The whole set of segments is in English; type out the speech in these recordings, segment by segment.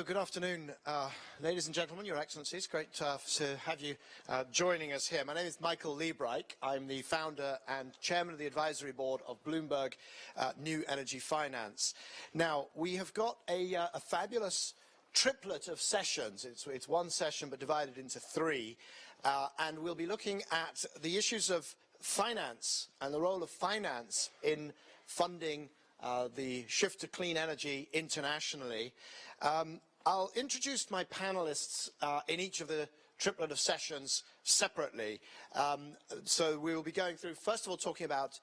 Good afternoon, ladies and gentlemen, Your Excellencies. Great to have you joining us here. My name is Michael Liebreich. I'm the founder and chairman of the advisory board of Bloomberg New Energy Finance. Now, we have got a fabulous triplet of sessions. It's one session but divided into three, and we'll be looking at the issues of finance and the role of finance in funding the shift to clean energy internationally. I'll introduce my panelists in each of the triplet of sessions separately. So we will be going through, first of all, talking about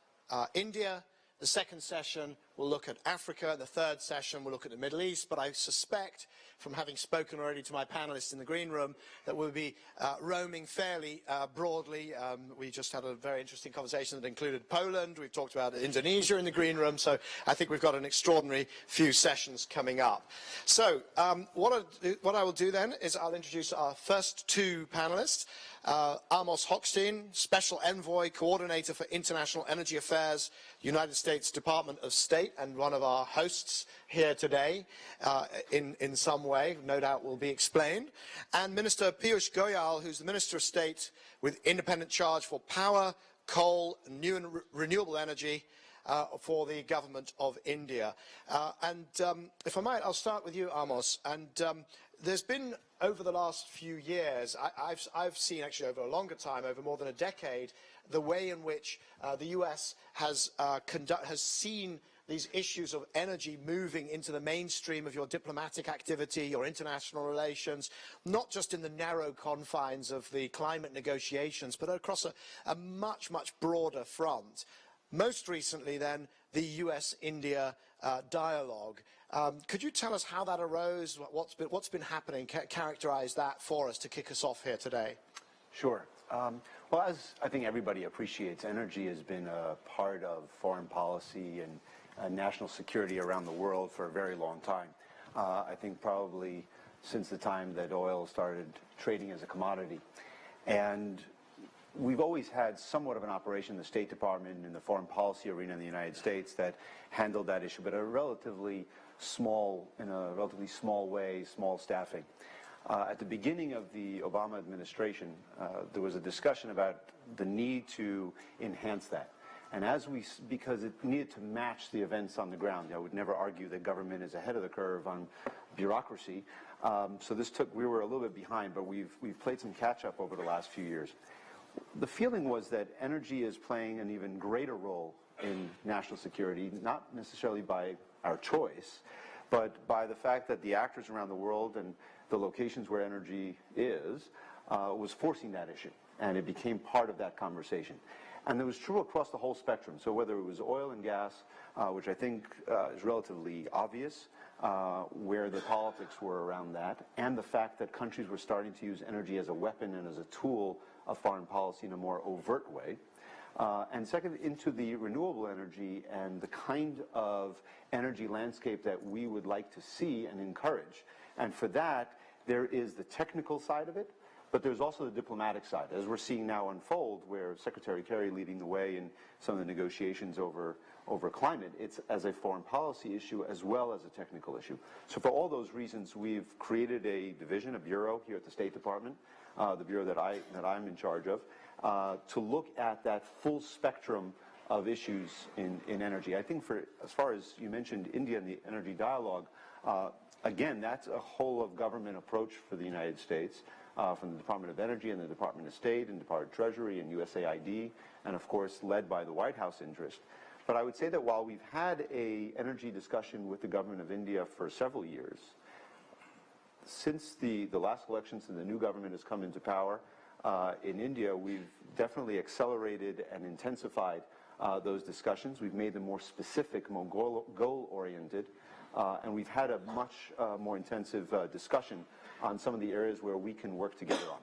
India. The second session will look at Africa. The third session will look at the Middle East. But I suspect, from having spoken already to my panelists in the green room, that we'll be roaming fairly broadly. We just had a very interesting conversation that included Poland. We've talked about Indonesia in the green room. So I think we've got an extraordinary few sessions coming up. So what I will do then is I'll introduce our first two panelists. Amos Hochstein, Special Envoy, Coordinator for International Energy Affairs, United States Department of State, and one of our hosts here today in some way, no doubt will be explained. And Minister Piyush Goyal, who's the Minister of State with independent charge for power, coal, new and renewable energy for the government of India. If I might, I'll start with you, Amos. And there's been, over the last few years, I've seen actually over a longer time, over more than a decade, the way in which the US has seen these issues of energy moving into the mainstream of your diplomatic activity, your international relations, not just in the narrow confines of the climate negotiations, but across a much, much broader front. Most recently, then, the US-India dialogue. Could you tell us how that arose, what's been happening, characterize that for us to kick us off here today? Sure. Well, as I think everybody appreciates, energy has been a part of foreign policy and national security around the world for a very long time. I think probably since the time that oil started trading as a commodity. And we've always had somewhat of an operation in the State Department and the foreign policy arena in the United States that handled that issue, but in a relatively small way, small staffing. At the beginning of the Obama administration, there was a discussion about the need to enhance that. And because it needed to match the events on the ground. I would never argue that government is ahead of the curve on bureaucracy. So we were a little bit behind, but we've played some catch up over the last few years. The feeling was that energy is playing an even greater role in national security, not necessarily by our choice, but by the fact that the actors around the world and the locations where energy is was forcing that issue, and it became part of that conversation. And it was true across the whole spectrum. So whether it was oil and gas, which I think is relatively obvious, where the politics were around that, and the fact that countries were starting to use energy as a weapon and as a tool of foreign policy in a more overt way. And second, into the renewable energy and the kind of energy landscape that we would like to see and encourage. And for that, there is the technical side of it, but there's also the diplomatic side, as we're seeing now unfold, where Secretary Kerry leading the way in some of the negotiations over climate. It's as a foreign policy issue as well as a technical issue. So for all those reasons, we've created a division, a bureau here at the State Department, the bureau that I'm in charge of, to look at that full spectrum of issues in energy. I think as far as you mentioned India and the energy dialogue, again, that's a whole of government approach for the United States, from the Department of Energy and the Department of State and Department of Treasury and USAID, and of course led by the White House interest. But I would say that while we've had an energy discussion with the government of India for several years, since the last elections and the new government has come into power in India, we've definitely accelerated and intensified those discussions. We've made them more specific, more goal-oriented, and we've had a much more intensive discussion on some of the areas where we can work together on.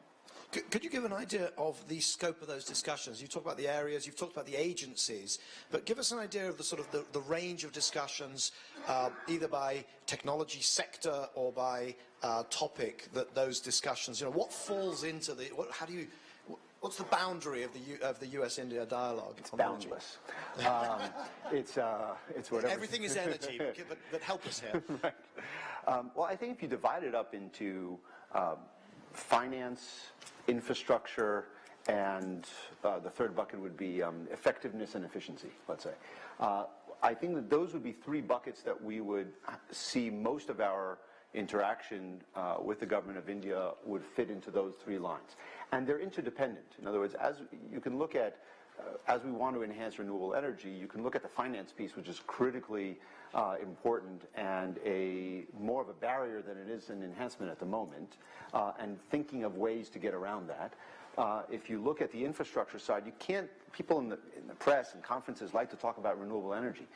Could you give an idea of the scope of those discussions? You talk about the areas, you've talked about the agencies, but give us an idea of the sort of the range of discussions, either by technology sector or by topic, that those discussions, what falls into what's the boundary of the US-India dialogue? It's boundless. It's whatever. Everything is energy, but help us here. Right. Well, I think if you divide it up into finance, infrastructure, and the third bucket would be effectiveness and efficiency, let's say. I think that those would be three buckets that we would see most of our interaction with the government of India would fit into those three lines. And they're interdependent. In other words, as you can look at, as we want to enhance renewable energy, you can look at the finance piece, which is critically important and more of a barrier than it is an enhancement at the moment, and thinking of ways to get around that. If you look at the infrastructure side, people in the press and conferences like to talk about renewable energy,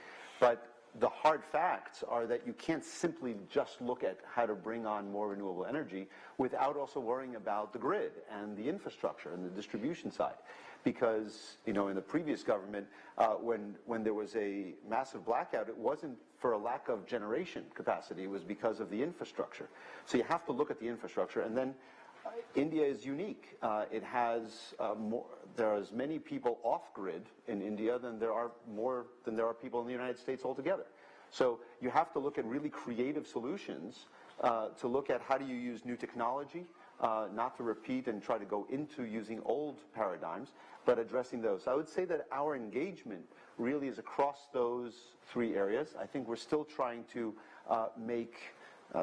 but the hard facts are that you can't simply just look at how to bring on more renewable energy without also worrying about the grid and the infrastructure and the distribution side. Because, in the previous government, when there was a massive blackout, it wasn't for a lack of generation capacity, it was because of the infrastructure. So you have to look at the infrastructure, and then India is unique. It has there are as many people off-grid in India than there are people in the United States altogether. So you have to look at really creative solutions to look at how do you use new technology, not to repeat and try to go into using old paradigms, but addressing those. So I would say that our engagement really is across those three areas. I think we're still trying to make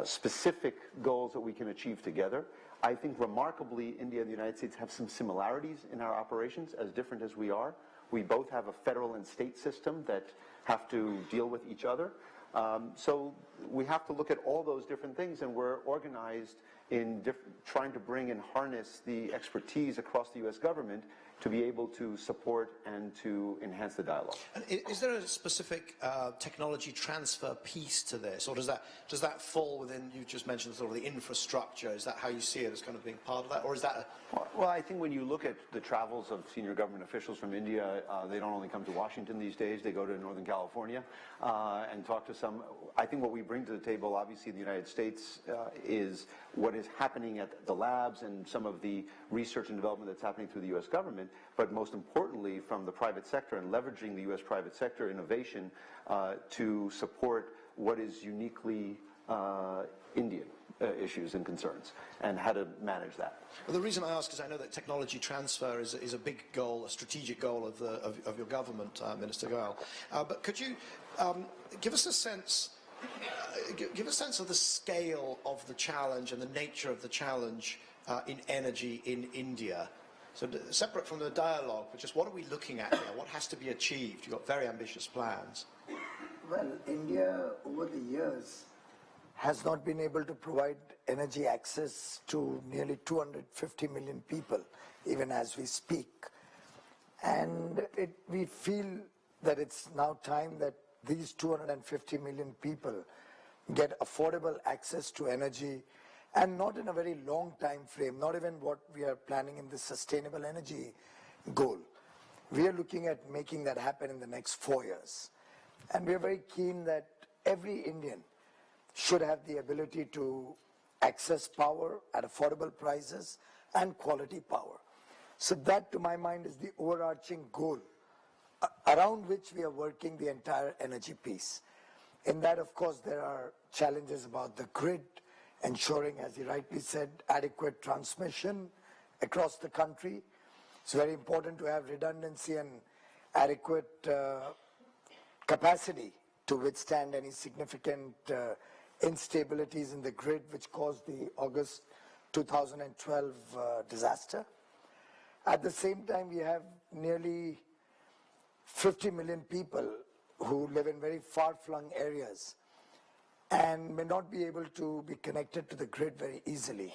specific goals that we can achieve together. I think remarkably, India and the United States have some similarities in our operations, as different as we are. We both have a federal and state system that have to deal with each other. So we have to look at all those different things, and we're organized in trying to bring and harness the expertise across the U.S. government to be able to support and to enhance the dialogue. And is there a specific technology transfer piece to this, or does that fall within, you just mentioned sort of the infrastructure, is that how you see it as kind of being part of that, or is that Well, I think when you look at the travels of senior government officials from India, they don't only come to Washington these days, they go to Northern California and talk to some. I think what we bring to the table, obviously in the United States, is what is happening at the labs and some of the research and development that's happening through the U.S. government, but most importantly from the private sector and leveraging the U.S. private sector innovation to support what is uniquely Indian issues and concerns, and how to manage that. Well, the reason I ask is I know that technology transfer is a big goal, a strategic goal of your government, Minister Goyal. But could you give us a sense of the scale of the challenge and the nature of the challenge in energy in India? So separate from the dialogue, but just what are we looking at here? What has to be achieved? You've got very ambitious plans. Well, India over the years has not been able to provide energy access to nearly 250 million people, even as we speak. And we feel that it's now time that these 250 million people get affordable access to energy, and not in a very long time frame, not even what we are planning in the sustainable energy goal. We are looking at making that happen in the next 4 years. And we are very keen that every Indian should have the ability to access power at affordable prices and quality power. So that, to my mind, is the overarching goal around which we are working the entire energy piece. In that, of course, there are challenges about the grid, ensuring, as you rightly said, adequate transmission across the country. It's very important to have redundancy and adequate capacity to withstand any significant instabilities in the grid which caused the August 2012 disaster. At the same time, we have nearly 50 million people who live in very far-flung areas and may not be able to be connected to the grid very easily.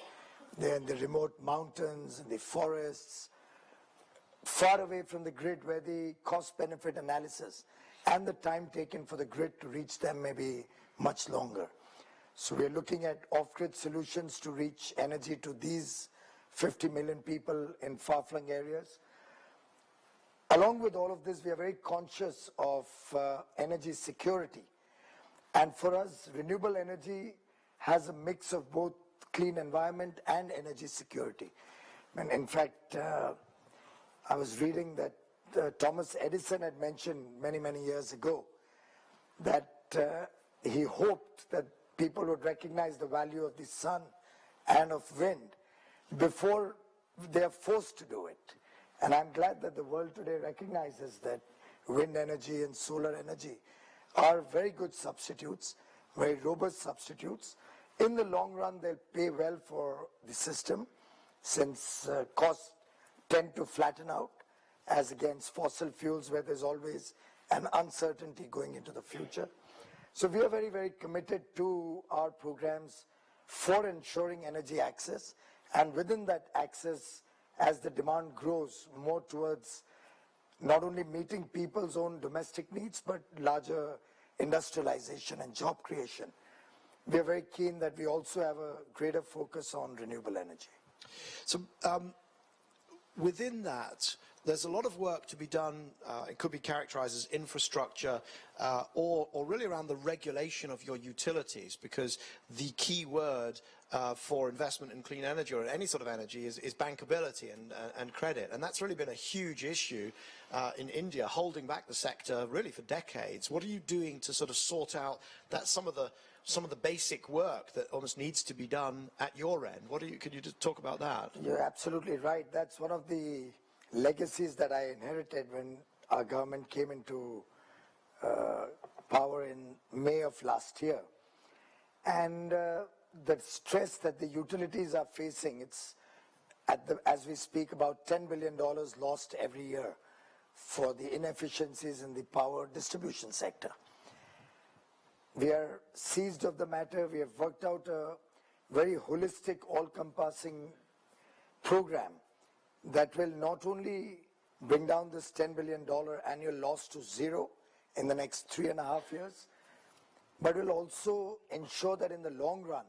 They're in the remote mountains, in the forests, far away from the grid, where the cost-benefit analysis and the time taken for the grid to reach them may be much longer. So we're looking at off-grid solutions to reach energy to these 50 million people in far-flung areas. Along with all of this, we are very conscious of energy security. And for us, renewable energy has a mix of both clean environment and energy security. And in fact, I was reading that Thomas Edison had mentioned many, many years ago that he hoped that people would recognize the value of the sun and of wind before they are forced to do it. And I'm glad that the world today recognizes that wind energy and solar energy are very good substitutes, very robust substitutes. In the long run, they'll pay well for the system since costs tend to flatten out as against fossil fuels where there's always an uncertainty going into the future. So we are very, very committed to our programs for ensuring energy access, and within that access, as the demand grows more towards not only meeting people's own domestic needs, but larger industrialization and job creation. We are very keen that we also have a greater focus on renewable energy. So within that, there's a lot of work to be done. It could be characterized as infrastructure or really around the regulation of your utilities, because the key word for investment in clean energy or any sort of energy is bankability and credit. And that's really been a huge issue in India, holding back the sector really for decades. What are you doing to sort of sort out that some of the basic work that almost needs to be done at your end? Could you just talk about that? You're absolutely right. That's one of the legacies that I inherited when our government came into power in May of last year. And the stress that the utilities are facing, it's as we speak about $10 billion lost every year for the inefficiencies in the power distribution sector. We are seized of the matter. We have worked out a very holistic, all-encompassing program that will not only bring down this $10 billion annual loss to zero in the next 3.5 years, but will also ensure that in the long run,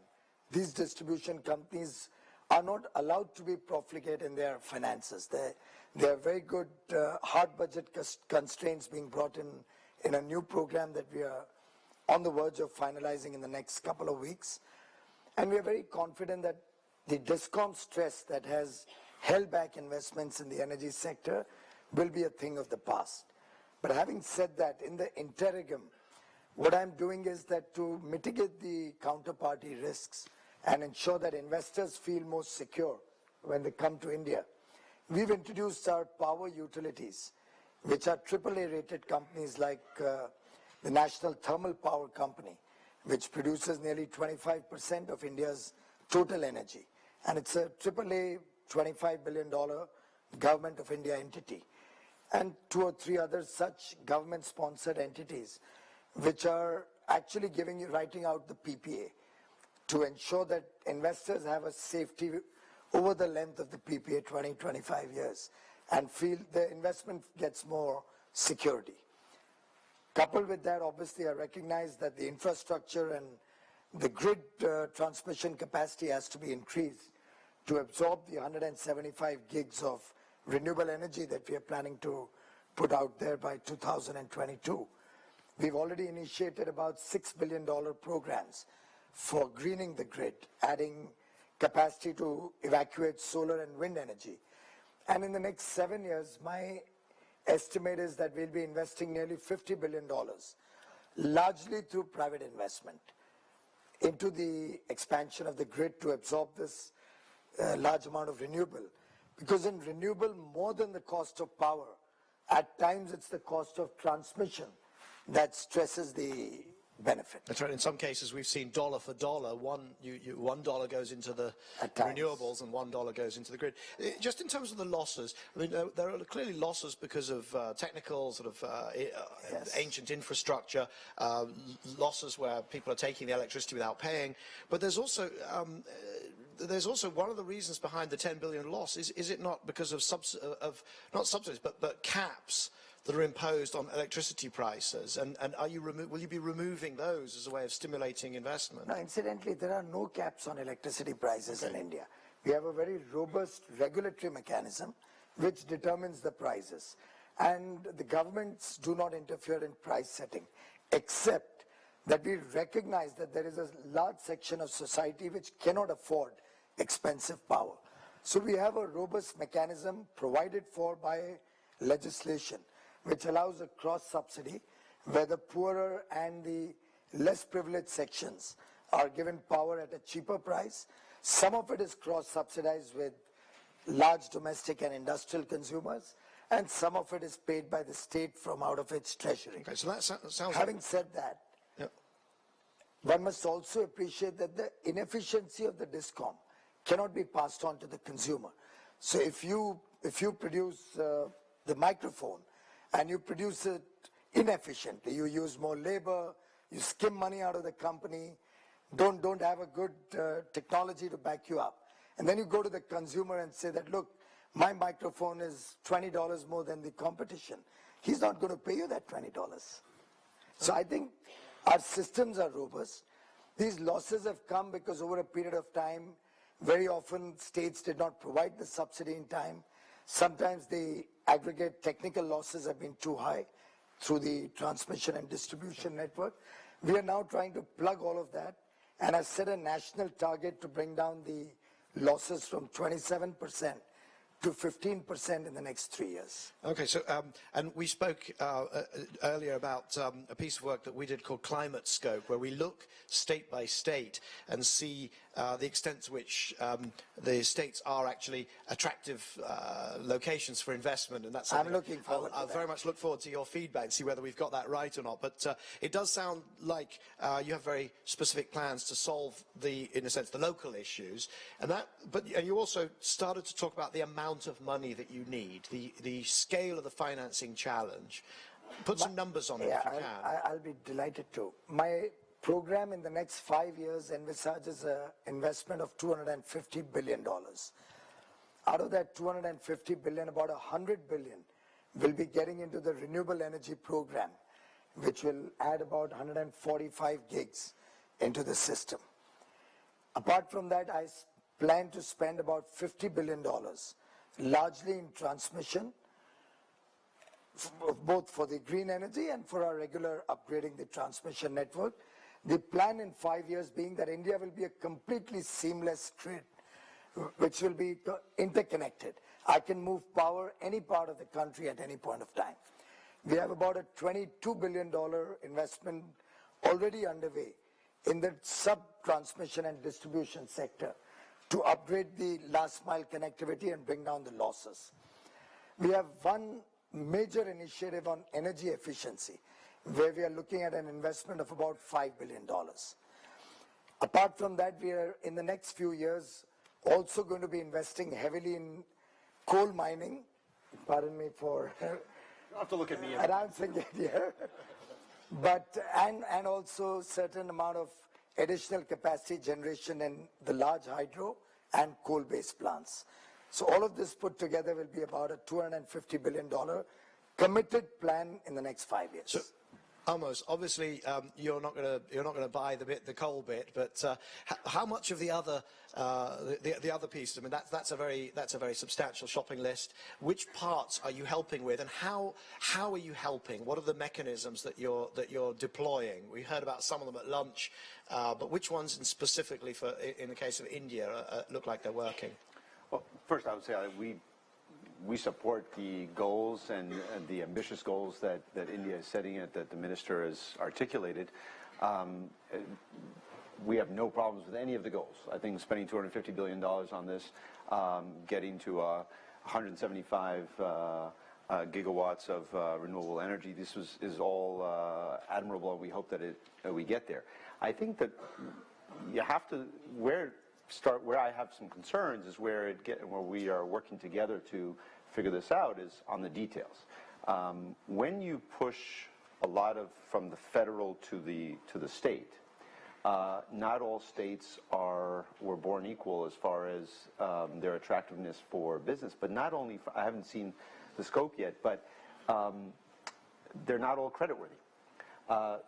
these distribution companies are not allowed to be profligate in their finances. There are very good hard budget constraints being brought in a new program that we are on the verge of finalizing in the next couple of weeks. And we are very confident that the DISCOM stress that has held back investments in the energy sector will be a thing of the past. But having said that, in the interregnum, what I'm doing is that to mitigate the counterparty risks and ensure that investors feel more secure when they come to India, we've introduced our power utilities, which are AAA rated companies like the National Thermal Power Company, which produces nearly 25% of India's total energy. And it's a AAA $25 billion government of India entity. And 2 or 3 other such government-sponsored entities, which are actually writing out the PPA to ensure that investors have a safety over the length of the PPA, 20, 25 years, and feel the investment gets more security. Coupled with that, obviously, I recognize that the infrastructure and the grid transmission capacity has to be increased to absorb the 175 gigs of renewable energy that we are planning to put out there by 2022. We've already initiated about $6 billion programs for greening the grid, adding capacity to evacuate solar and wind energy. And in the next 7 years, my estimate is that we'll be investing nearly $50 billion, largely through private investment, into the expansion of the grid to absorb this large amount of renewable. Because in renewable, more than the cost of power, at times it's the cost of transmission that stresses the benefit. That's right. In some cases, we've seen dollar for dollar. $1 goes into the renewables and $1 goes into the grid. Just in terms of the losses, I mean, there are clearly losses because of technical sort of ancient infrastructure, losses where people are taking the electricity without paying. But there's also one of the reasons behind the 10 billion loss is it not because of not subsidies but caps that are imposed on electricity prices, and will you be removing those as a way of stimulating investment? No, incidentally, there are no caps on electricity prices in India. We have a very robust regulatory mechanism which determines the prices, and the governments do not interfere in price setting, except that we recognize that there is a large section of society which cannot afford expensive power. So we have a robust mechanism provided for by legislation which allows a cross-subsidy where the poorer and the less privileged sections are given power at a cheaper price. Some of it is cross-subsidized with large domestic and industrial consumers, and some of it is paid by the state from out of its treasury. Okay, so that sounds Having said that, yeah. one must also appreciate that the inefficiency of the DISCOM cannot be passed on to the consumer. So if you produce the microphone and you produce it inefficiently, you use more labor, you skim money out of the company, don't have a good technology to back you up, and then you go to the consumer and say that, look, my microphone is $20 more than the competition. He's not going to pay you that $20. So I think our systems are robust. These losses have come because over a period of time, very often states did not provide the subsidy in time. Sometimes the aggregate technical losses have been too high through the transmission and distribution network. We are now trying to plug all of that and have set a national target to bring down the losses from 27% to 15% in the next 3 years. Okay, so, and we spoke earlier about a piece of work that we did called Climate Scope, where we look state by state and see the extent to which the states are actually attractive locations for investment, and that's something I'm looking forward to I'll that. very much look forward to your feedback and see whether we've got that right or not. But it does sound like you have very specific plans to solve in a sense, the local issues, and you also started to talk about the amount of money that you need, the scale of the financing challenge. Put some numbers on it if you can. I'll be delighted to. My program in the next 5 years envisages an investment of $250 billion. Out of that $250 billion, about $100 billion will be getting into the renewable energy program, which will add about 145 gigs into the system. Apart from that, I plan to spend about $50 billion, largely in transmission, both for the green energy and for our regular upgrading the transmission network. The plan in 5 years being that India will be a completely seamless grid, which will be interconnected. I can move power any part of the country at any point of time. We have about a $22 billion investment already underway in the sub-transmission and distribution sector to upgrade the last mile connectivity and bring down the losses. We have one major initiative on energy efficiency, where we are looking at an investment of about $5 billion. Apart from that, we are in the next few years also going to be investing heavily in coal mining. Pardon me for You don't have to look at me. announcing it here. But, and also certain amount of additional capacity generation in the large hydro and coal-based plants. So all of this put together will be about a $250 billion committed plan in the next 5 years. So, Amos, obviously you're not going to buy the coal bit, but how much of the other pieces? I mean, that's a very substantial shopping list. Which parts are you helping with, and how are you helping? What are the mechanisms that you're deploying? We heard about some of them at lunch, but which ones specifically in the case of India look like they're working? Well, first I would say we support the goals and the ambitious goals that India is setting, that the minister has articulated. We have no problems with any of the goals. I think spending $250 billion on this, getting to 175 gigawatts of renewable energy, this is all admirable, and we hope that we get there. I think that you have to, where I have some concerns is where we are working together to figure this out is on the details. When you push a lot from the federal to the state, not all states were born equal as far as their attractiveness for business. But not only I haven't seen the scope yet, but they're not all creditworthy.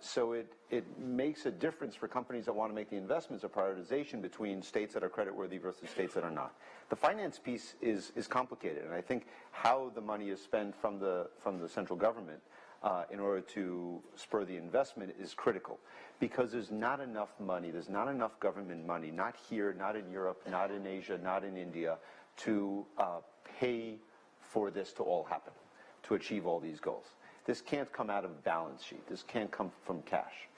So it makes a difference for companies that want to make the investments, a prioritization between states that are creditworthy versus states that are not. The finance piece is complicated, and I think how the money is spent from the central government in order to spur the investment is critical, because there's not enough money, there's not enough government money, not here, not in Europe, not in Asia, not in India, to pay for this to all happen, to achieve all these goals. This can't come out of balance sheet. This can't come from cash.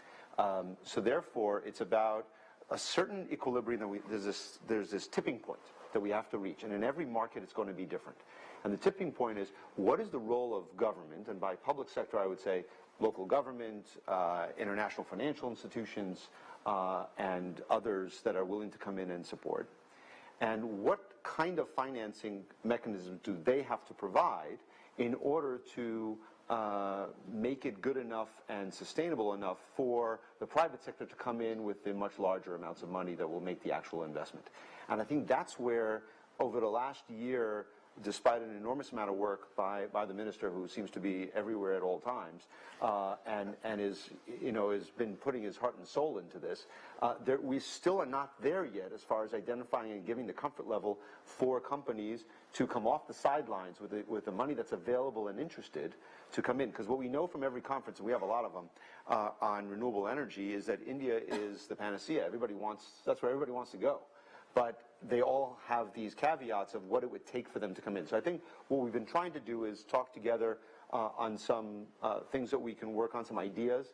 So therefore, it's about a certain equilibrium that there's this tipping point that we have to reach, and in every market it's going to be different. And the tipping point is, what is the role of government? And by public sector, I would say local government, international financial institutions, and others that are willing to come in and support. And what kind of financing mechanisms do they have to provide in order to make it good enough and sustainable enough for the private sector to come in with the much larger amounts of money that will make the actual investment? And I think that's where, over the last year, despite an enormous amount of work by the minister, who seems to be everywhere at all times, and is, has been putting his heart and soul into this, we still are not there yet as far as identifying and giving the comfort level for companies to come off the sidelines with the money that's available and interested to come in. Because what we know from every conference, and we have a lot of them, on renewable energy, is that India is the panacea. That's where everybody wants to go. But they all have these caveats of what it would take for them to come in. So I think what we've been trying to do is talk together on some things that we can work on, some ideas,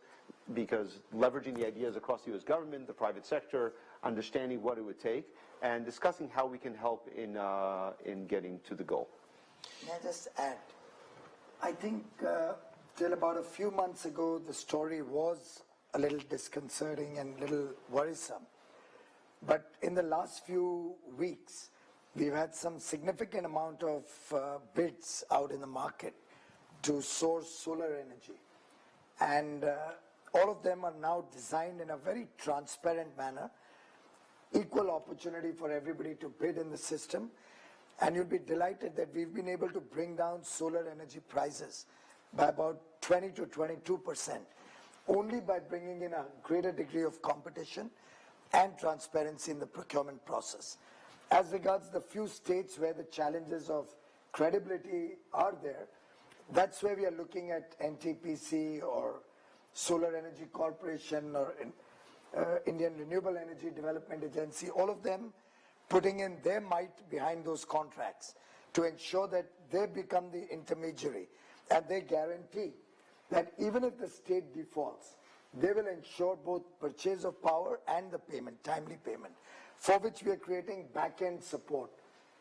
because leveraging the ideas across the U.S. government, the private sector, understanding what it would take, and discussing how we can help in getting to the goal. May I just add? I think till about a few months ago, the story was a little disconcerting and a little worrisome. But in the last few weeks, we've had some significant amount of bids out in the market to source solar energy. And all of them are now designed in a very transparent manner, equal opportunity for everybody to bid in the system. And you'll be delighted that we've been able to bring down solar energy prices by about 20 to 22%, only by bringing in a greater degree of competition and transparency in the procurement process. As regards the few states where the challenges of credibility are there, that's where we are looking at NTPC or Solar Energy Corporation or Indian Renewable Energy Development Agency, all of them putting in their might behind those contracts to ensure that they become the intermediary, and they guarantee that even if the state defaults, they will ensure both purchase of power and the payment, timely payment, for which we are creating back-end support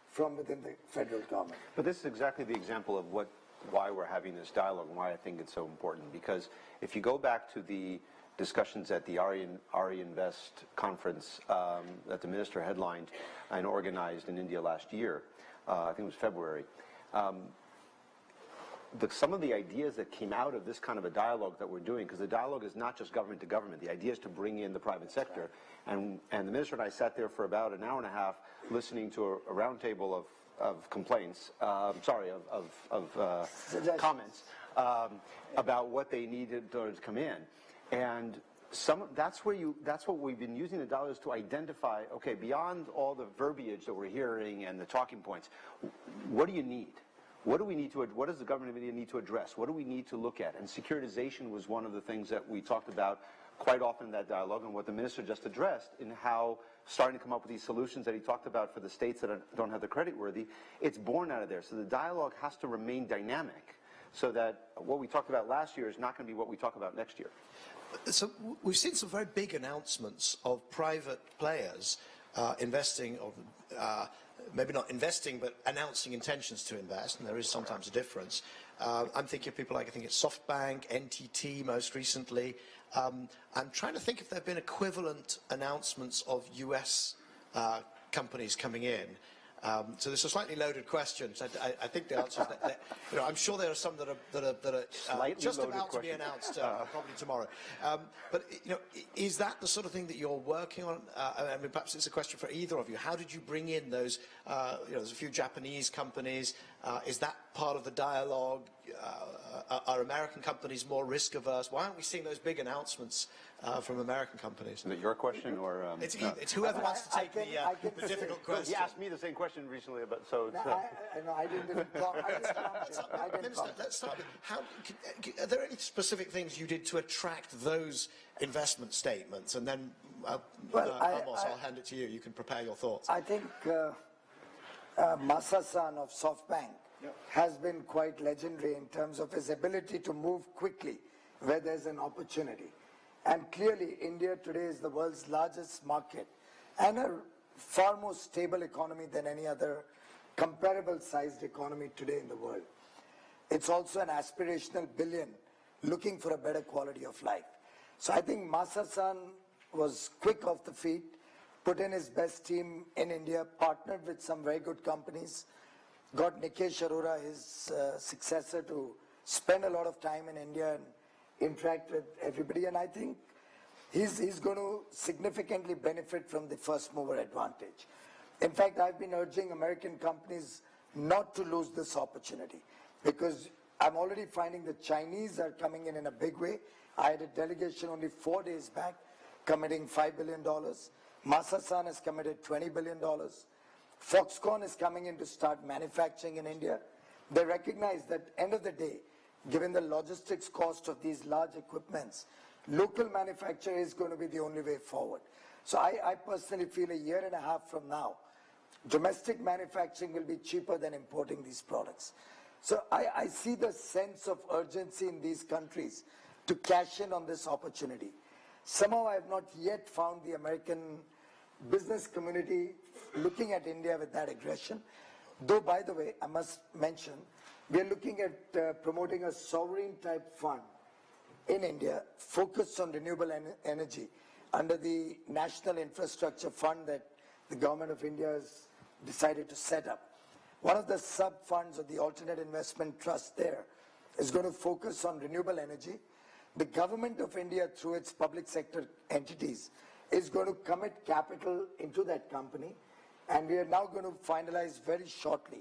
from within the federal government. But this is exactly the example of why we're having this dialogue and why I think it's so important. Because if you go back to the discussions at the RE Invest conference that the minister headlined and organized in India last year, I think it was February, some of the ideas that came out of this kind of a dialogue that we're doing, because the dialogue is not just government to government, the idea is to bring in the private sector. And the minister and I sat there for about an hour and a half listening to a roundtable of complaints, comments about what they needed to come in. And that's what we've been using the dialogue to identify, okay, beyond all the verbiage that we're hearing and the talking points, what do you need? What does the government of India need to address? What do we need to look at? And securitization was one of the things that we talked about quite often in that dialogue, and what the minister just addressed in how starting to come up with these solutions that he talked about for the states that don't have the credit worthy, it's born out of there. So the dialogue has to remain dynamic so that what we talked about last year is not going to be what we talk about next year. So we've seen some very big announcements of private players investing, or maybe not investing, but announcing intentions to invest, and there is sometimes a difference. I'm thinking of people like, I think it's SoftBank, NTT most recently. I'm trying to think if there have been equivalent announcements of US companies coming in. So this is a slightly loaded question. So I think the answer is that I'm sure there are some that are just about to be announced probably tomorrow. But is that the sort of thing that you're working on? I mean, perhaps it's a question for either of you. How did you bring in those? There's a few Japanese companies. Is that part of the dialogue? Are American companies more risk averse? Why aren't we seeing those big announcements from American companies? Is it your question or? It's whoever wants to take the difficult question. He asked me the same question recently, but I didn't talk. Minister, let's start with, are there any specific things you did to attract those investment statements? And then, Amos, I'll hand it to you. You can prepare your thoughts. I think Masa-san of SoftBank has been quite legendary in terms of his ability to move quickly where there's an opportunity. And clearly, India today is the world's largest market and a far more stable economy than any other comparable sized economy today in the world. It's also an aspirational billion looking for a better quality of life. So I think Masa-san was quick off the feet, put in his best team in India, partnered with some very good companies, got Nikesh Arora, his successor, to spend a lot of time in India and interact with everybody. And I think he's going to significantly benefit from the first mover advantage. In fact, I've been urging American companies not to lose this opportunity because I'm already finding the Chinese are coming in a big way. I had a delegation only 4 days back committing $5 billion. Masa-san has committed $20 billion. Foxconn is coming in to start manufacturing in India. They recognize that end of the day, given the logistics cost of these large equipments, local manufacture is going to be the only way forward. So I personally feel a year and a half from now, domestic manufacturing will be cheaper than importing these products. So I see the sense of urgency in these countries to cash in on this opportunity. Somehow I have not yet found the American business community looking at India with that aggression. Though, by the way, I must mention, we are looking at promoting a sovereign type fund in India focused on renewable energy under the National Infrastructure Fund that the government of India has decided to set up. One of the sub-funds of the Alternate Investment Trust there is going to focus on renewable energy. The government of India, through its public sector entities, is going to commit capital into that company. And we are now going to finalize very shortly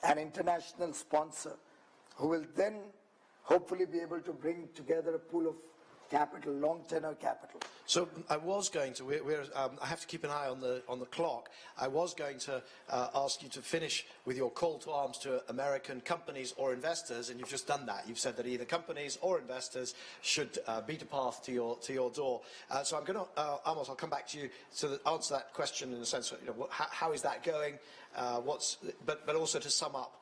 an international sponsor who will then hopefully be able to bring together a pool of capital, long tenor capital. So I was going to, I have to keep an eye on the clock. I was going to ask you to finish with your call to arms to American companies or investors, and you've just done that. You've said that either companies or investors should beat a path to your door. So I'm going to, Amos, I'll come back to you to answer that question in the sense of, how is that going? But also to sum up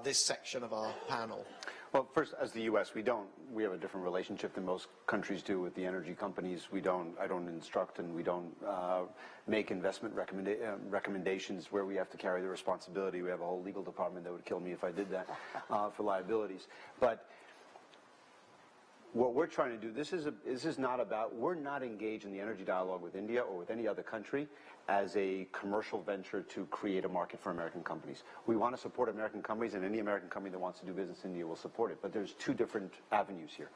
this section of our panel. Well, first, as the U.S., we have a different relationship than most countries do with the energy companies. I don't instruct and we don't make investment recommendations where we have to carry the responsibility. We have a whole legal department that would kill me if I did that for liabilities. But what we're trying to do, this is not about, we're not engaged in the energy dialogue with India or with any other country as a commercial venture to create a market for American companies. We want to support American companies, and any American company that wants to do business in India will support it. But there's two different avenues here.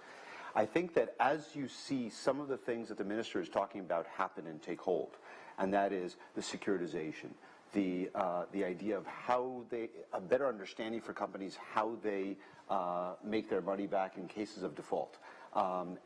I think that as you see some of the things that the minister is talking about happen and take hold, and that is the securitization, the idea of a better understanding for companies how they make their money back in cases of default.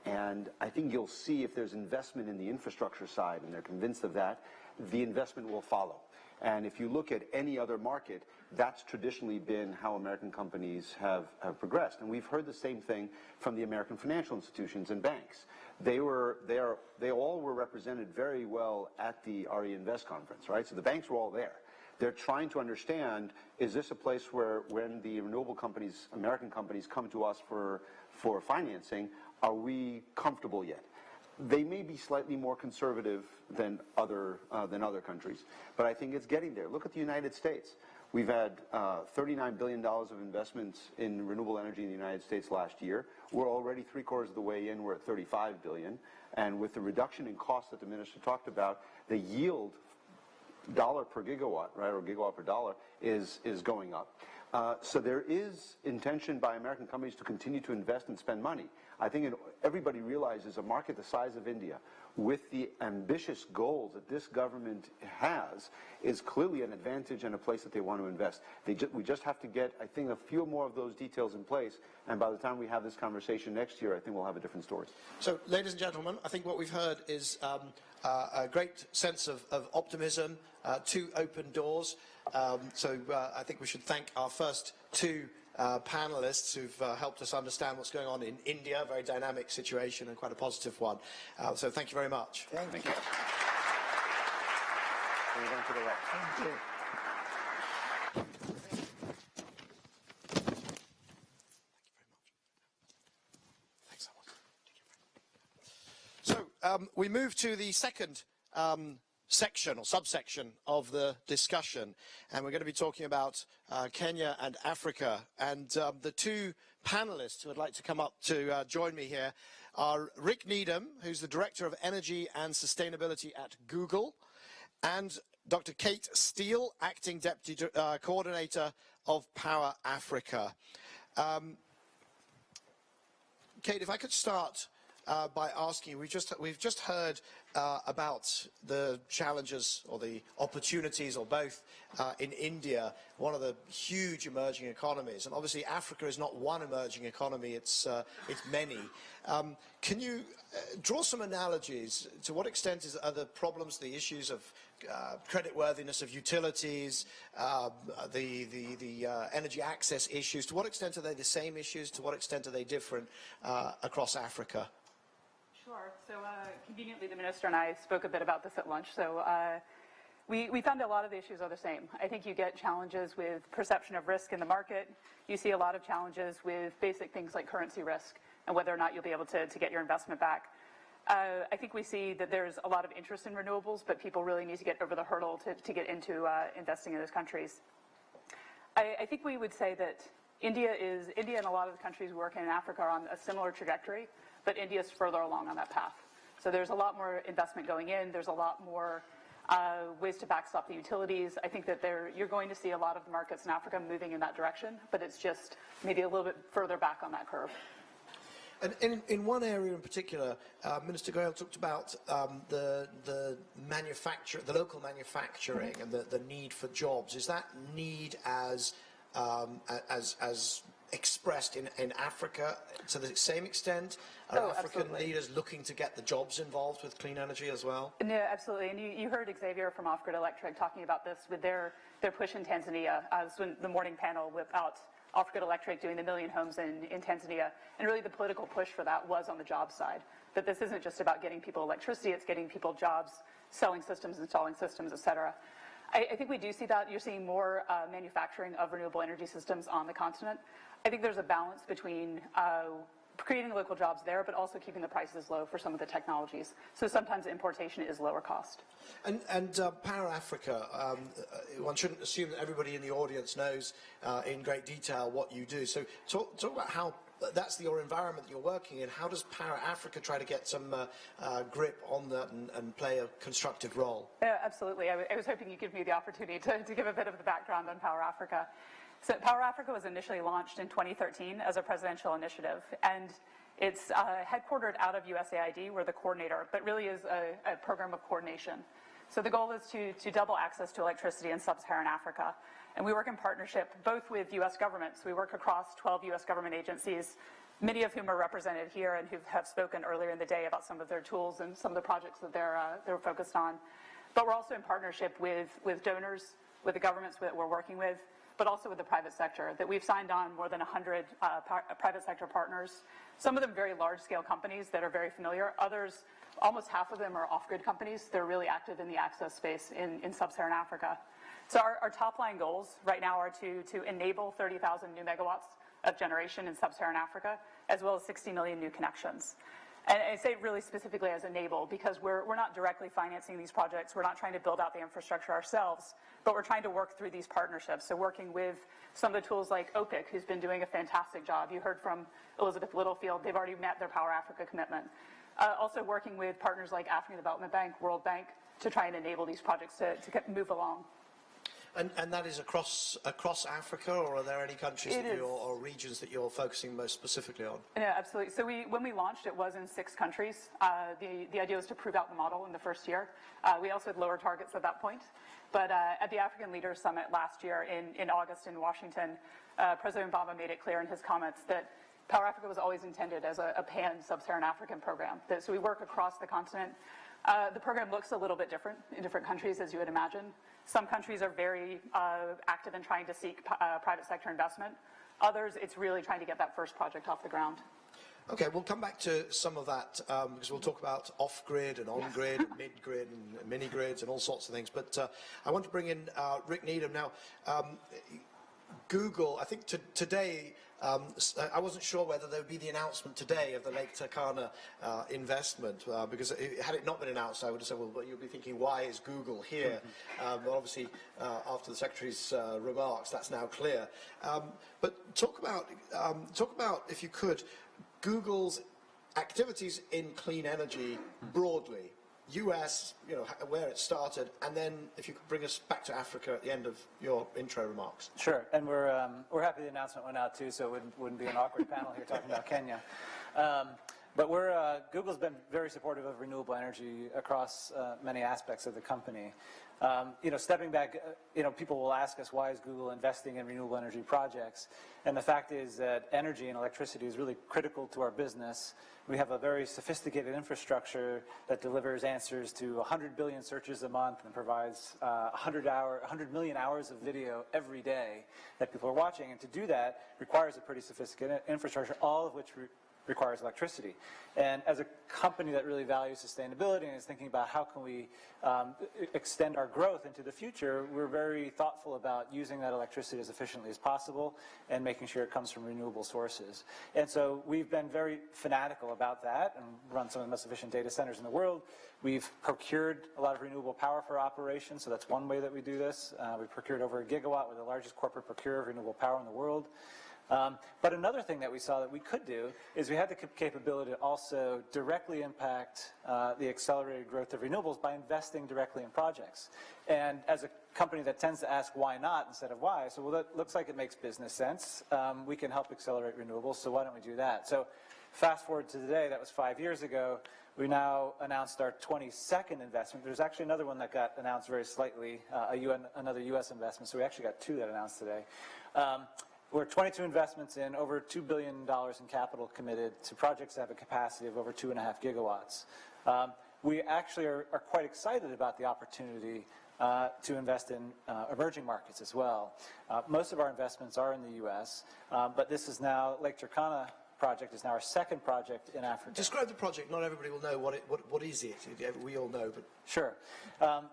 And I think you'll see if there's investment in the infrastructure side, and they're convinced of that, the investment will follow. And if you look at any other market, that's traditionally been how American companies have progressed. And we've heard the same thing from the American financial institutions and banks. They all were represented very well at the RE Invest conference, right? So the banks were all there. They're trying to understand, is this a place where when the renewable companies, American companies, come to us for financing, are we comfortable yet? They may be slightly more conservative than other countries, but I think it's getting there. Look at the United States. We've had $39 billion of investments in renewable energy in the United States last year. We're already 3/4 of the way in. We're at $35 billion. And with the reduction in cost that the minister talked about, the yield dollar per gigawatt, right, or gigawatt per dollar, is going up. So there is intention by American companies to continue to invest and spend money. I think everybody realizes a market the size of India, with the ambitious goals that this government has, is clearly an advantage and a place that they want to invest. We just have to get, I think, a few more of those details in place, and by the time we have this conversation next year, I think we'll have a different story. So, ladies and gentlemen, I think what we've heard is a great sense of optimism, two open doors. So I think we should thank our first two panelists who've helped us understand what's going on in India, a very dynamic situation and quite a positive one. So thank you very much. Thank you. We're going to the right. Thank you. Thanks so much. So we move to the second section or subsection of the discussion, and we're going to be talking about Kenya and Africa. And the two panelists who would like to come up to join me here are Rick Needham, who's the Director of Energy and Sustainability at Google, and Dr. Kate Steele, Acting Deputy Coordinator of Power Africa. Kate, if I could start by asking you, we've just heard about the challenges or the opportunities, or both, in India, one of the huge emerging economies, and obviously Africa is not one emerging economy; it's many. Can you draw some analogies? To what extent are the problems, the issues of creditworthiness of utilities, the energy access issues? To what extent are they the same issues? To what extent are they different across Africa? Sure. So conveniently, the minister and I spoke a bit about this at lunch. So we found a lot of the issues are the same. I think you get challenges with perception of risk in the market. You see a lot of challenges with basic things like currency risk and whether or not you'll be able to get your investment back. I think we see that there's a lot of interest in renewables, but people really need to get over the hurdle to get into investing in those countries. I think we would say that India and a lot of the countries working in Africa are on a similar trajectory, but India is further along on that path. So there's a lot more investment going in. There's a lot more ways to backstop the utilities. I think that you're going to see a lot of the markets in Africa moving in that direction, but it's just maybe a little bit further back on that curve. And in one area in particular, Minister Goyal talked about the local manufacturing and the need for jobs. Is that need as expressed in Africa to the same extent? Are African absolutely. leaders looking to get the jobs involved with clean energy as well? No, absolutely. And you heard Xavier from Off Grid Electric talking about this with their push in Tanzania. This was the morning panel about Off Grid Electric doing the 1 million homes in Tanzania. And really the political push for that was on the job side. That this isn't just about getting people electricity, it's getting people jobs, selling systems, installing systems, et cetera. I think we do see that. You're seeing more manufacturing of renewable energy systems on the continent. I think there's a balance between creating local jobs there, but also keeping the prices low for some of the technologies. So sometimes importation is lower cost. And Power Africa, one shouldn't assume that everybody in the audience knows in great detail what you do. So talk about how that's your environment that you're working in. How does Power Africa try to get some grip on that and play a constructive role? Yeah, absolutely. I was hoping you'd give me the opportunity to give a bit of the background on Power Africa. So Power Africa was initially launched in 2013 as a presidential initiative, and it's headquartered out of USAID. We're the coordinator, but really is a program of coordination. So the goal is to double access to electricity in sub-Saharan Africa. And we work in partnership both with U.S. governments. We work across 12 U.S. government agencies, many of whom are represented here and who have spoken earlier in the day about some of their tools and some of the projects that they're focused on. But we're also in partnership with donors, with the governments that we're working with, but also with the private sector, that we've signed on more than 100 private sector partners, some of them very large-scale companies that are very familiar. Others, almost half of them are off-grid companies. They're really active in the access space in sub-Saharan Africa. So our top-line goals right now are to enable 30,000 new megawatts of generation in sub-Saharan Africa, as well as 60 million new connections. And I say really specifically as enable because we're not directly financing these projects. We're not trying to build out the infrastructure ourselves, but we're trying to work through these partnerships. So working with some of the tools like OPIC, who's been doing a fantastic job. You heard from Elizabeth Littlefield. They've already met their Power Africa commitment. Also working with partners like African Development Bank, World Bank, to try and enable these projects to move along. And that is across Africa, or are there any countries or regions that you're focusing most specifically on? Yeah, absolutely. So when we launched, it was in 6 countries. The idea was to prove out the model in the first year. We also had lower targets at that point. But at the African Leaders Summit last year in August in Washington, President Obama made it clear in his comments that Power Africa was always intended as a pan-Sub-Saharan African program. So we work across the continent. The program looks a little bit different in different countries, as you would imagine. Some countries are very active in trying to seek private sector investment. Others, it's really trying to get that first project off the ground. Okay, we'll come back to some of that because we'll talk about off-grid and on-grid and mid-grid and mini-grids and all sorts of things. But I want to bring in Rick Needham. Now, Google, I think today, I wasn't sure whether there would be the announcement today of the Lake Turkana investment, because had it not been announced, I would have said, well, you'll be thinking, why is Google here? Well, obviously, after the Secretary's remarks, that's now clear. But talk about, if you could, Google's activities in clean energy broadly. US, where it started, and then if you could bring us back to Africa at the end of your intro remarks. Sure, and we're happy the announcement went out too, so it wouldn't be an awkward panel here talking about Kenya. But Google's been very supportive of renewable energy across many aspects of the company. Stepping back, people will ask us, why is Google investing in renewable energy projects? And the fact is that energy and electricity is really critical to our business. We have a very sophisticated infrastructure that delivers answers to 100 billion searches a month and provides 100 million hours of video every day that people are watching. And to do that requires a pretty sophisticated infrastructure, all of which requires electricity. And as a company that really values sustainability and is thinking about how can we extend our growth into the future, we're very thoughtful about using that electricity as efficiently as possible and making sure it comes from renewable sources. And so we've been very fanatical about that and run some of the most efficient data centers in the world. We've procured a lot of renewable power for operations, so that's one way that we do this. We procured over 1 gigawatt. We're the largest corporate procurer of renewable power in the world. But another thing that we saw that we could do is we had the capability to also directly impact the accelerated growth of renewables by investing directly in projects. And as a company that tends to ask why not instead of why, so well, that looks like it makes business sense. We can help accelerate renewables, so why don't we do that? So fast forward to today, that was 5 years ago. We now announced our 22nd investment. There's actually another one that got announced very slightly, another U.S. investment, so we actually got 2 that announced today. We're 22 investments in, over $2 billion in capital committed to projects that have a capacity of over 2.5 gigawatts. We actually are quite excited about the opportunity to invest in emerging markets as well. Most of our investments are in the U.S., but this is now, Lake Turkana project is now our second project in Africa. Describe the project. Not everybody will know what is it. We all know, but sure.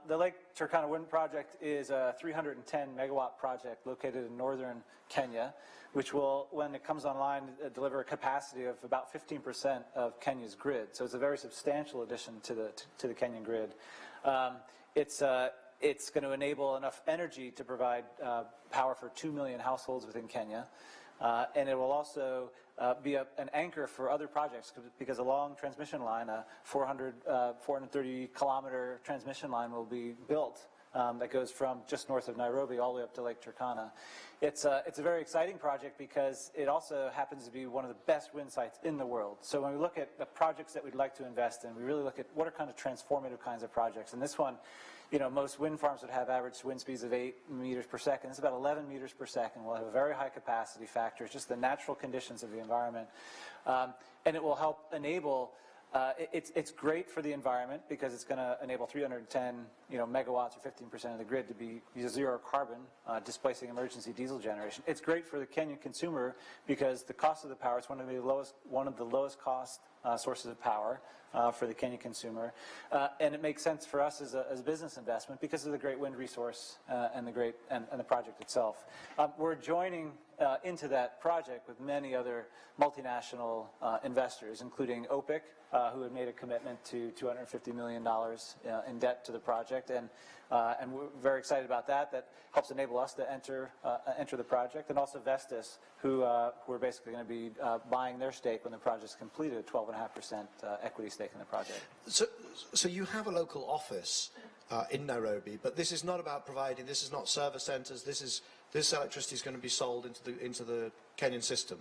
The Lake Turkana Wind Project is a 310 megawatt project located in northern Kenya, which will, when it comes online, deliver a capacity of about 15% of Kenya's grid. So it's a very substantial addition to the Kenyan grid. It's going to enable enough energy to provide power for 2 million households within Kenya. And it will also be an anchor for other projects, because a long transmission line, a 430-kilometer transmission line will be built that goes from just north of Nairobi all the way up to Lake Turkana. It's a very exciting project because it also happens to be one of the best wind sites in the world. So when we look at the projects that we'd like to invest in, we really look at what are kind of transformative kinds of projects. And this one, most wind farms would have average wind speeds of 8 meters per second. It's about 11 meters per second. We'll have a very high capacity factor. It's just the natural conditions of the environment. And it will help enable, it's great for the environment because it's going to enable 310 megawatts or 15% of the grid to be zero carbon, displacing emergency diesel generation. It's great for the Kenyan consumer because the cost of the power is one of the lowest cost sources of power for the Kenyan consumer, and it makes sense for us as a business investment because of the great wind resource and the project itself. We're joining into that project with many other multinational investors, including OPIC, who had made a commitment to $250 million in debt to the project, and we're very excited about that. That helps enable us to enter the project, and also Vestas, who are basically going to be buying their stake when the project is completed, a 12.5% equity stake in the project. So you have a local office in Nairobi, but this is not about providing. This is not service centers. This electricity is going to be sold into the Kenyan system.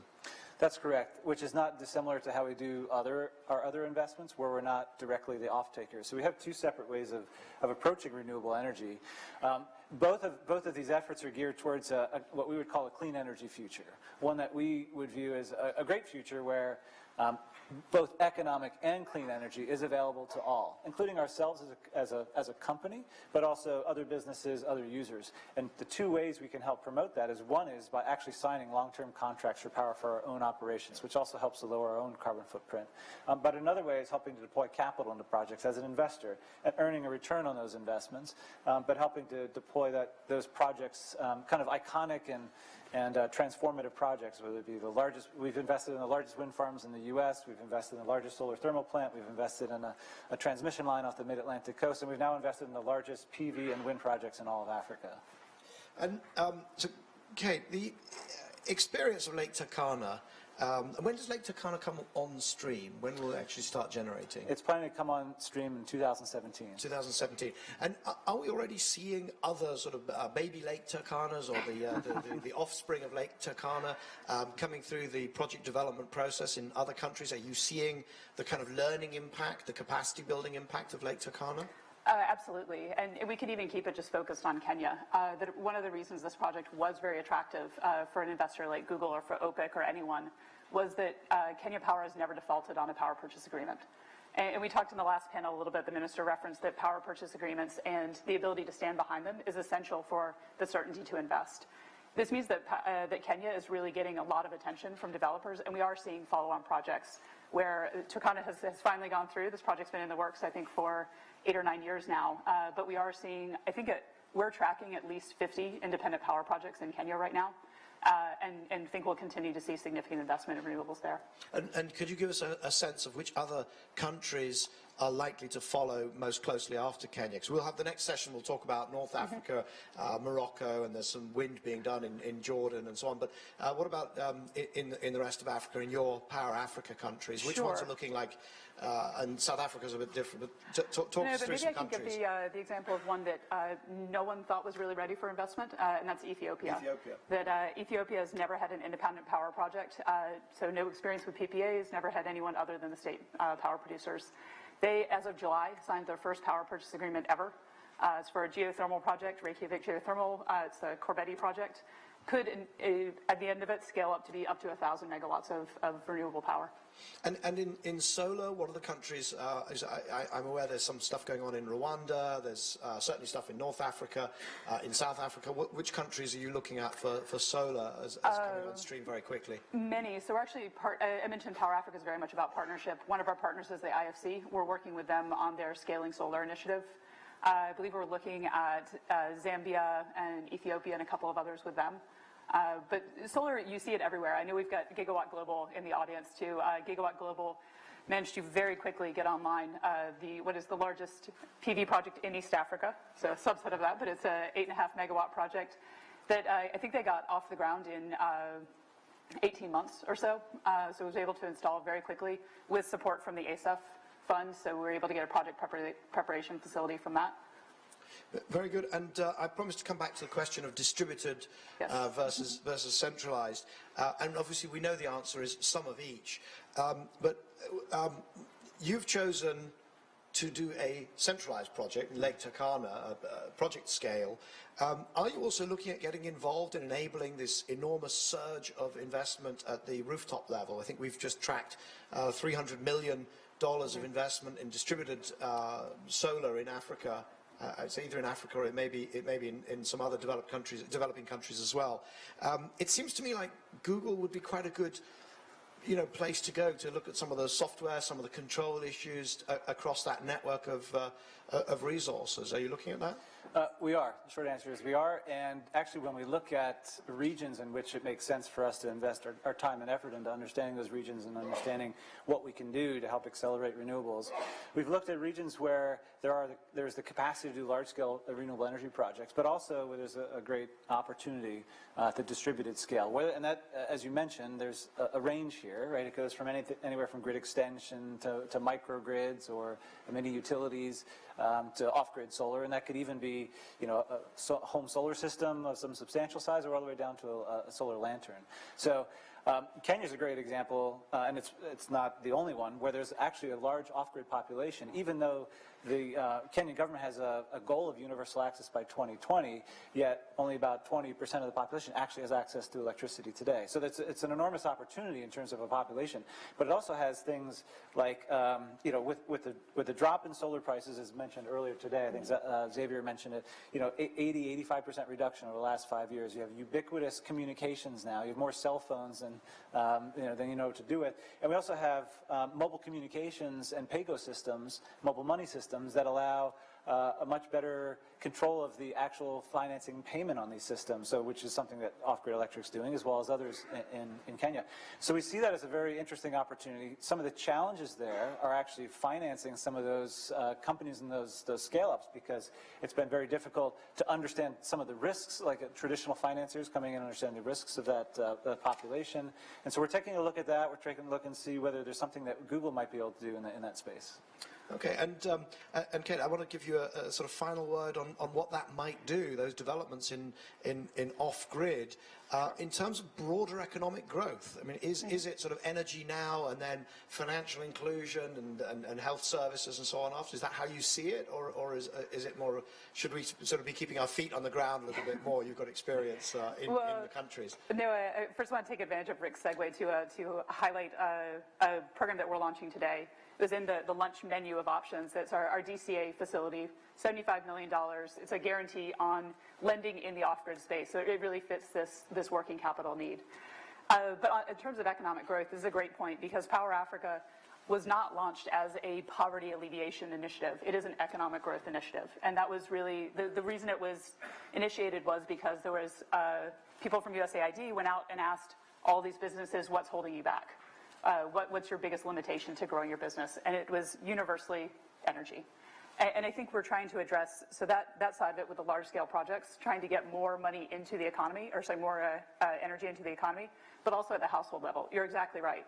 That's correct, which is not dissimilar to how we do our other investments, where we're not directly the off-taker. So we have 2 separate ways of approaching renewable energy. Both of these efforts are geared towards what we would call a clean energy future, one that we would view as a great future where both economic and clean energy is available to all, including ourselves as a company, but also other businesses, other users. And the two ways we can help promote that is, one is by actually signing long-term contracts for power for our own operations, which also helps to lower our own carbon footprint. But another way is helping to deploy capital into projects as an investor and earning a return on those investments, but helping to deploy those projects, kind of iconic and transformative projects, whether it be the largest. We've invested in the largest wind farms in the U.S., we've invested in the largest solar thermal plant, we've invested in a transmission line off the mid-Atlantic coast, and we've now invested in the largest PV and wind projects in all of Africa. And so, Kate, the experience of Lake Turkana, when does Lake Turkana come on stream? When will it actually start generating? It's planning to come on stream in 2017. 2017. And are we already seeing other sort of baby Lake Turkanas or the offspring of Lake Turkana coming through the project development process in other countries? Are you seeing the kind of learning impact, the capacity building impact of Lake Turkana? Absolutely, and we could even keep it just focused on Kenya. One of the reasons this project was very attractive for an investor like Google or for OPIC or anyone was that Kenya Power has never defaulted on a power purchase agreement. And we talked in the last panel a little bit, the minister referenced that power purchase agreements and the ability to stand behind them is essential for the certainty to invest. This means that, that Kenya is really getting a lot of attention from developers, and we are seeing follow-on projects where Turkana has finally gone through. This project's been in the works, I think, for 8 or 9 years now, but we are seeing, I think we're tracking at least 50 independent power projects in Kenya right now, and think we'll continue to see significant investment in renewables there. And could you give us a sense of which other countries are likely to follow most closely after Kenya? Because we'll have the next session, we'll talk about North Africa, Morocco, and there's some wind being done in Jordan and so on. But what about in the rest of Africa, in your Power Africa countries? Which ones are looking like, and South Africa's a bit different, but talk us through some countries. Maybe I can give the example of one that no one thought was really ready for investment, and that's Ethiopia. That Ethiopia has never had an independent power project, so no experience with PPAs, never had anyone other than the state power producers. They, as of July, signed their first power purchase agreement ever. It's for a geothermal project, Reykjavik Geothermal. It's the Corbetti project. Could, at the end of it, scale up to 1,000 megawatts of renewable power. And in solar, what are the countries? I'm aware there's some stuff going on in Rwanda. There's certainly stuff in North Africa, in South Africa. Which countries are you looking at for solar as coming on stream very quickly? Many. So we're actually I mentioned Power Africa is very much about partnership. One of our partners is the IFC. We're working with them on their Scaling Solar initiative. I believe we're looking at Zambia and Ethiopia and a couple of others with them. But solar, you see it everywhere. I know we've got Gigawatt Global in the audience too. Gigawatt Global managed to very quickly get online what is the largest PV project in East Africa. So a subset of that, but it's a 8.5 megawatt project that I think they got off the ground in 18 months or so. So it was able to install very quickly with support from the ASEF fund. So we were able to get a project preparation facility from that. Very good. And I promised to come back to the question of distributed versus centralized. And obviously we know the answer is some of each. But you've chosen to do a centralized project in Lake Turkana, project scale. Are you also looking at getting involved in enabling this enormous surge of investment at the rooftop level? I think we've just tracked $300 million of investment in distributed solar in Africa. It's either in Africa or it may be in some other developing countries as well. It seems to me like Google would be quite a good, place to go to look at some of the software, some of the control issues across that network of resources. Are you looking at that? We are. The short answer is we are. And actually, when we look at regions in which it makes sense for us to invest our time and effort into understanding those regions and understanding what we can do to help accelerate renewables, we've looked at regions where there's the capacity to do large-scale renewable energy projects, but also where there's a great opportunity at the distributed scale. And that, as you mentioned, there's a range here, right? It goes from anywhere from grid extension to microgrids or mini utilities to off-grid solar, and that could even be, a home solar system of some substantial size, or all the way down to a solar lantern. So Kenya's a great example, and it's not the only one, where there's actually a large off-grid population, even though the Kenyan government has a goal of universal access by 2020, yet only about 20% of the population actually has access to electricity today. So it's an enormous opportunity in terms of a population, but it also has things like, with the drop in solar prices, as mentioned earlier today, I think Xavier mentioned it, 85% reduction over the last 5 years. You have ubiquitous communications now. You have more cell phones than you know what to do with. And we also have mobile communications and pay-go systems, mobile money systems, that allow a much better control of the actual financing payment on these systems, so which is something that Off-Grid Electric's doing, as well as others in Kenya. So we see that as a very interesting opportunity. Some of the challenges there are actually financing some of those companies and those scale-ups, because it's been very difficult to understand some of the risks, like traditional financiers coming in and understand the risks of that population. And so we're taking a look at that. We're taking a look and see whether there's something that Google might be able to do in that space. Okay, and Kate, I want to give you a sort of final word on what that might do, those developments in off-grid, in terms of broader economic growth. I mean, is it sort of energy now and then financial inclusion and health services and so on after? Is that how you see it, or is it more, should we sort of be keeping our feet on the ground a little bit more? You've got experience in the countries. No, I first want to take advantage of Rick's segue to highlight a program that we're launching today. It was in the lunch menu of options. That's our DCA facility, $75 million. It's a guarantee on lending in the off-grid space, so it really fits this working capital need. But in terms of economic growth, this is a great point, because Power Africa was not launched as a poverty alleviation initiative. It is an economic growth initiative, and that was really, the reason it was initiated was because there was people from USAID went out and asked all these businesses, what's holding you back? What's your biggest limitation to growing your business? And it was universally energy. And I think we're trying to address, so that side of it with the large-scale projects, trying to get more money into the economy, or sorry, more energy into the economy, but also at the household level. You're exactly right.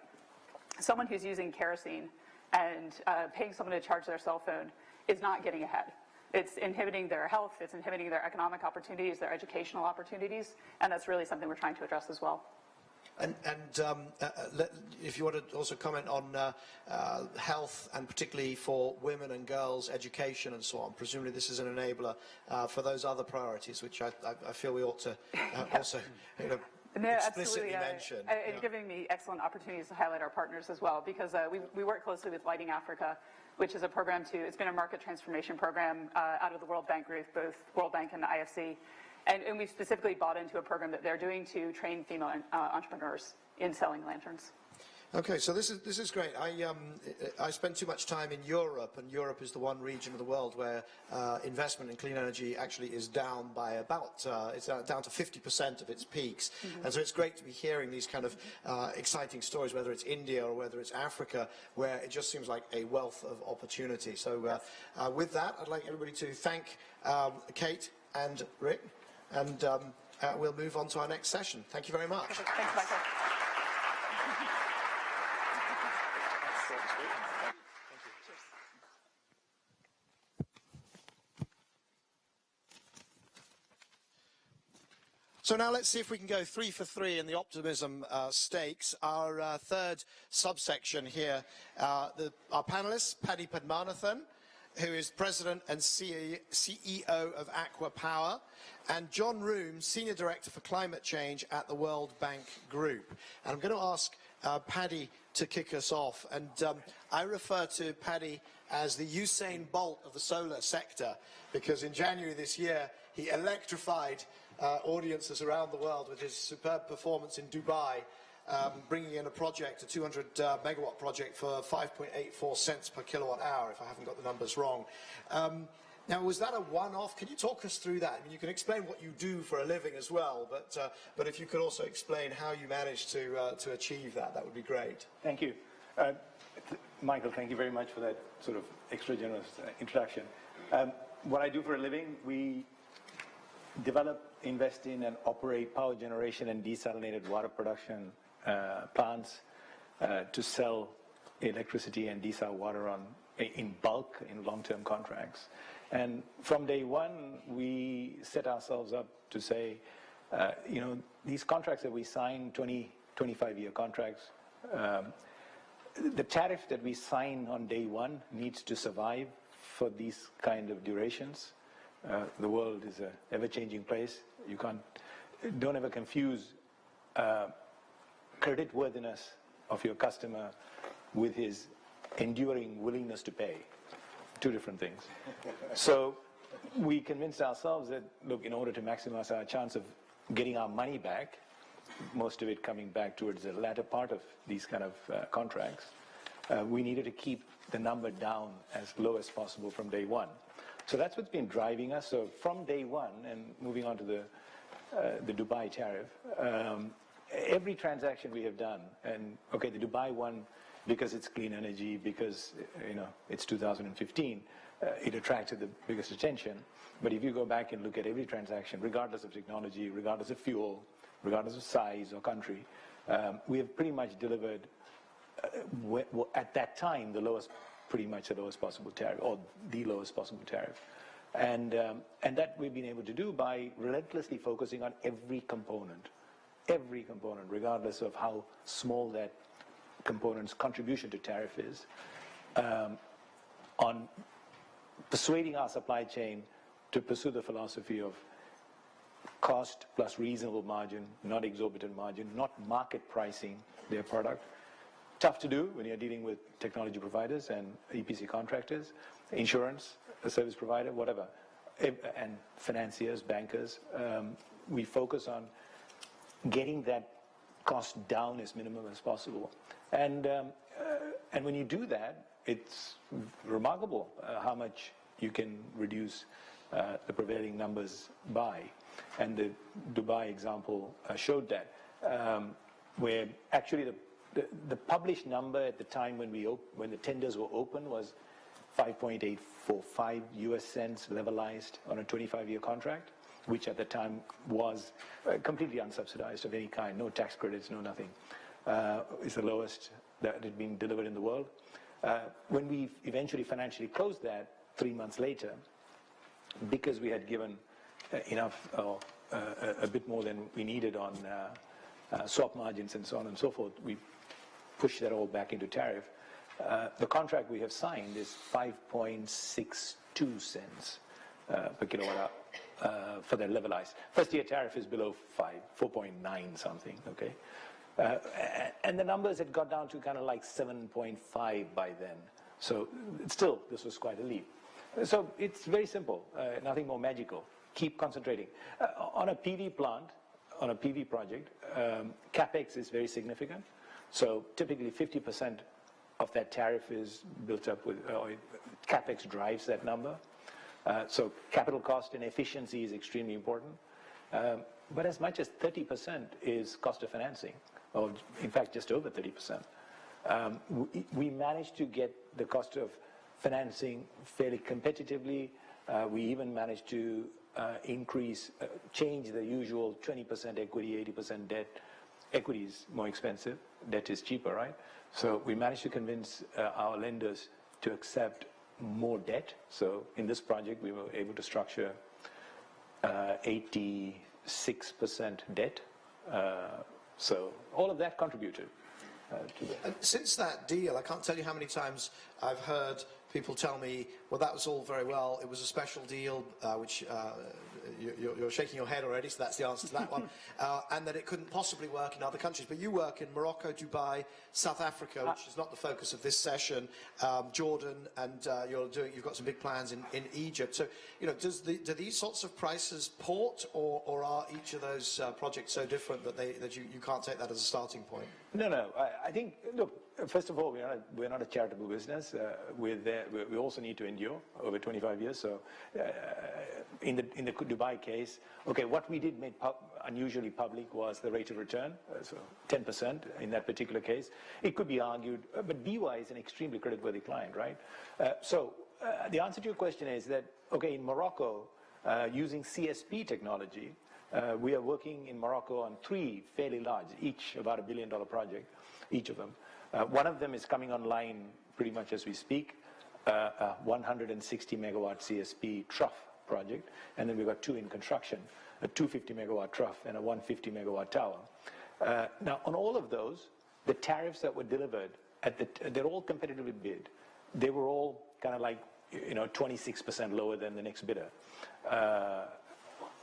Someone who's using kerosene and paying someone to charge their cell phone is not getting ahead. It's inhibiting their health, it's inhibiting their economic opportunities, their educational opportunities, and that's really something we're trying to address as well. And if you want to also comment on health, and particularly for women and girls, education and so on, presumably this is an enabler for those other priorities, which I feel we ought to also explicitly mention. It's giving me excellent opportunities to highlight our partners as well, because we work closely with Lighting Africa, which is a program it's been a market transformation program out of the World Bank Group, both World Bank and the IFC. And we've specifically bought into a program that they're doing to train female entrepreneurs in selling lanterns. Okay, so this is great. I spend too much time in Europe, and Europe is the one region of the world where investment in clean energy actually is down by about it's down to 50% of its peaks. And so it's great to be hearing these kind of exciting stories, whether it's India or whether it's Africa, where it just seems like a wealth of opportunity. So with that, I'd like everybody to thank Kate and Rick, and we'll move on to our next session. Thank you very much. Perfect. Thanks, Michael. So now let's see if we can go 3 for 3 in the optimism stakes. Our third subsection here, our panelists, Paddy Padmanathan, who is President and CEO of ACWA Power, and John Room, Senior Director for Climate Change at the World Bank Group. And I'm going to ask Paddy to kick us off. And I refer to Paddy as the Usain Bolt of the solar sector, because in January this year, he electrified audiences around the world with his superb performance in Dubai, bringing in a project, a 200 megawatt project for 5.84 cents per kilowatt hour, if I haven't got the numbers wrong. Now, was that a one-off? Can you talk us through that? I mean, you can explain what you do for a living as well, but if you could also explain how you managed to achieve that, that would be great. Thank you. Michael, thank you very much for that sort of extra generous introduction. What I do for a living, we develop, invest in, and operate power generation and desalinated water production plants to sell electricity and desal water in bulk in long-term contracts. And from day one, we set ourselves up to say, these contracts that we signed 20 25-year contracts. The tariff that we sign on day one needs to survive for these kind of durations. The world is an ever-changing place. Don't ever confuse creditworthiness of your customer with his enduring willingness to pay. Two different things. So we convinced ourselves that, look, in order to maximize our chance of getting our money back, most of it coming back towards the latter part of these kind of contracts, we needed to keep the number down as low as possible from day one. So that's what's been driving us. So from day one, and moving on to the Dubai tariff, every transaction we have done, and okay, the Dubai one, because it's clean energy, because it's 2015, it attracted the biggest attention. But if you go back and look at every transaction, regardless of technology, regardless of fuel, regardless of size or country, we have pretty much delivered, at that time, pretty much the lowest possible tariff, or the lowest possible tariff. And that we've been able to do by relentlessly focusing on every component, regardless of how small that component's contribution to tariff is, on persuading our supply chain to pursue the philosophy of cost plus reasonable margin, not exorbitant margin, not market pricing their product. Tough to do when you're dealing with technology providers and EPC contractors, insurance, a service provider, whatever, and financiers, bankers. We focus on getting that cost down as minimum as possible. And when you do that, it's remarkable how much you can reduce the prevailing numbers by. And the Dubai example showed that, where actually the published number at the time when the tenders were open was 5.845 US cents levelized on a 25-year contract, which at the time was completely unsubsidized of any kind, no tax credits, no nothing. It's the lowest that had been delivered in the world. When we eventually financially closed that 3 months later, because we had given enough, a bit more than we needed on swap margins and so on and so forth, we pushed that all back into tariff. The contract we have signed is 5.62 cents per kilowatt hour for that levelized. First year tariff is below 4.9 something, okay? And the numbers had got down to kind of like 7.5 by then. So still, this was quite a leap. So it's very simple, nothing more magical. Keep concentrating. On a PV plant, on a PV project, CapEx is very significant. So typically 50% of that tariff is built up with, CapEx drives that number. So capital cost and efficiency is extremely important. But as much as 30% is cost of financing, or in fact just over 30%. We managed to get the cost of financing fairly competitively. We even managed to change the usual 20% equity, 80% debt. Equity is more expensive, debt is cheaper, right? So we managed to convince our lenders to accept more debt. So in this project, we were able to structure 86% debt. So all of that contributed to that. And since that deal, I can't tell you how many times I've heard people tell me, well, that was all very well. It was a special deal, which you're shaking your head already, so that's the answer to that one. And that it couldn't possibly work in other countries. But you work in Morocco, Dubai, South Africa, which is not the focus of this session, Jordan, and you've got some big plans in Egypt. So, do these sorts of prices port, or are each of those projects so different that you can't take that as a starting point? No. I think, look, first of all, we're not a charitable business. We also need to endure over 25 years. So in the Dubai case, okay, what we did make unusually public was the rate of return, so 10% in that particular case. It could be argued, but DEWA is an extremely creditworthy client, right? So the answer to your question is that, okay, in Morocco, using CSP technology, we are working in Morocco on 3 fairly large, each about $1 billion project, each of them. One of them is coming online pretty much as we speak, a 160 megawatt CSP trough project, and then we've got 2 in construction, a 250 megawatt trough and a 150 megawatt tower. Now, on all of those, the tariffs that were delivered, they're all competitively bid. They were all kind of like, 26% lower than the next bidder.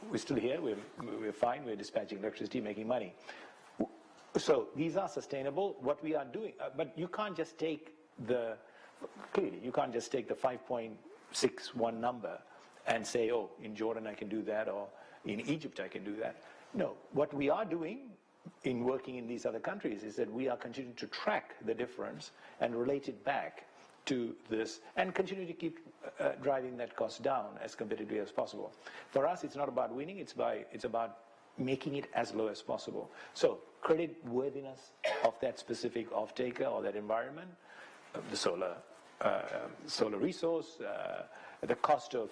We're still here, we're fine, we're dispatching electricity, making money. So these are sustainable. What we are doing, but you can't just take clearly, you can't just take the 5.61 number and say, oh, in Jordan I can do that, or in Egypt I can do that. No, what we are doing in working in these other countries is that we are continuing to track the difference and relate it back to this and continue to keep driving that cost down as competitively as possible. For us, it's not about winning, it's about making it as low as possible. So credit worthiness of that specific off-taker or that environment, the solar resource, the cost of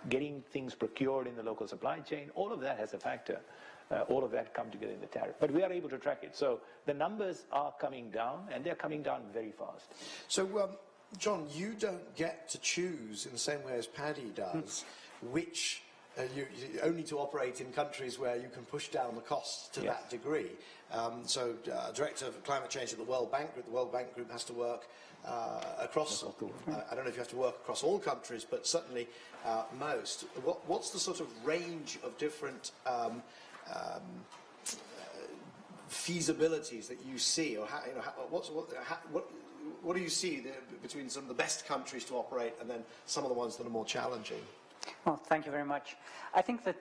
getting things procured in the local supply chain, all of that has a factor. All of that come together in the tariff. But we are able to track it. So the numbers are coming down, and they're coming down very fast. So, John, you don't get to choose in the same way as Paddy does which you only to operate in countries where you can push down the costs to that degree. Director of Climate Change at the World Bank Group, the World Bank Group has to work across, I don't know if you have to work across all countries, but certainly most. What's the sort of range of different feasibilities that you see, or what do you see between some of the best countries to operate and then some of the ones that are more challenging? Well, thank you very much. I think that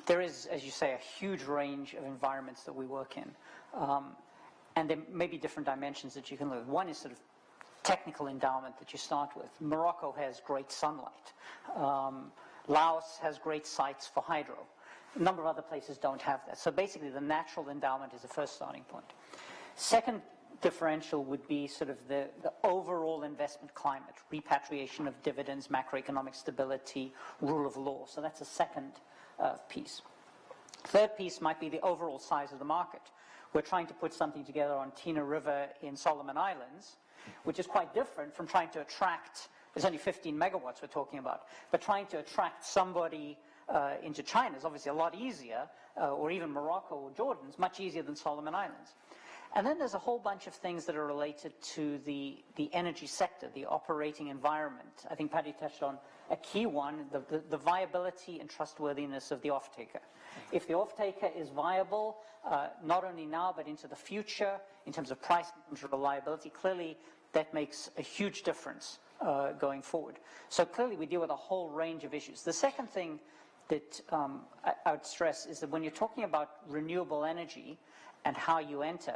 there is, as you say, a huge range of environments that we work in. And there may be different dimensions that you can look at. One is sort of technical endowment that you start with. Morocco has great sunlight. Laos has great sites for hydro. A number of other places don't have that. So basically the natural endowment is the first starting point. Second differential would be sort of the overall investment climate, repatriation of dividends, macroeconomic stability, rule of law. So that's a second piece. Third piece might be the overall size of the market. We're trying to put something together on Tina River in Solomon Islands, which is quite different from trying to attract, there's only 15 megawatts we're talking about, but trying to attract somebody into China is obviously a lot easier, or even Morocco or Jordan is much easier than Solomon Islands. And then there's a whole bunch of things that are related to the energy sector, the operating environment. I think Paddy touched on a key one, the viability and trustworthiness of the off-taker. If the off-taker is viable, not only now but into the future, in terms of price, in terms of reliability, clearly that makes a huge difference going forward. So clearly we deal with a whole range of issues. The second thing that I would stress is that when you're talking about renewable energy and how you enter,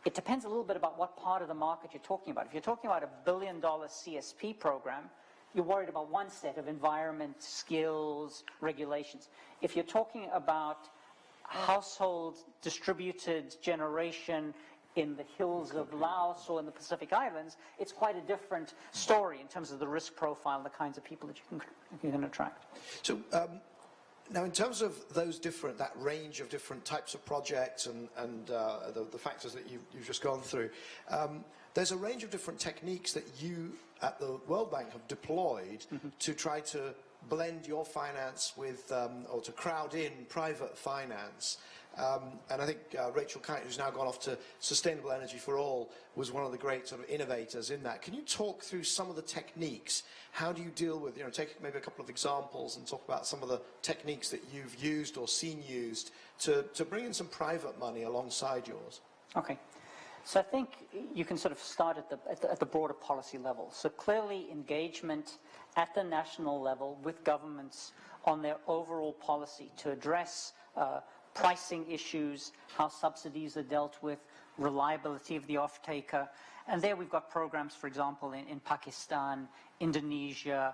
it depends a little bit about what part of the market you're talking about. If you're talking about $1 billion CSP program, you're worried about one set of environment, skills, regulations. If you're talking about household distributed generation in the hills of Laos or in the Pacific Islands, it's quite a different story in terms of the risk profile and the kinds of people that you can attract. So now in terms of that range of different types of projects and the factors that you've just gone through, there's a range of different techniques that you at the World Bank have deployed to try to blend your finance with, or to crowd in private finance. And I think Rachel Kite, who's now gone off to Sustainable Energy for All, was one of the great sort of innovators in that. Can you talk through some of the techniques? How do you deal with, take maybe a couple of examples and talk about some of the techniques that you've used or seen used to bring in some private money alongside yours? Okay. So I think you can sort of start at the broader policy level. So clearly engagement at the national level with governments on their overall policy to address pricing issues, how subsidies are dealt with, reliability of the off-taker. And there we've got programs, for example, in Pakistan, Indonesia,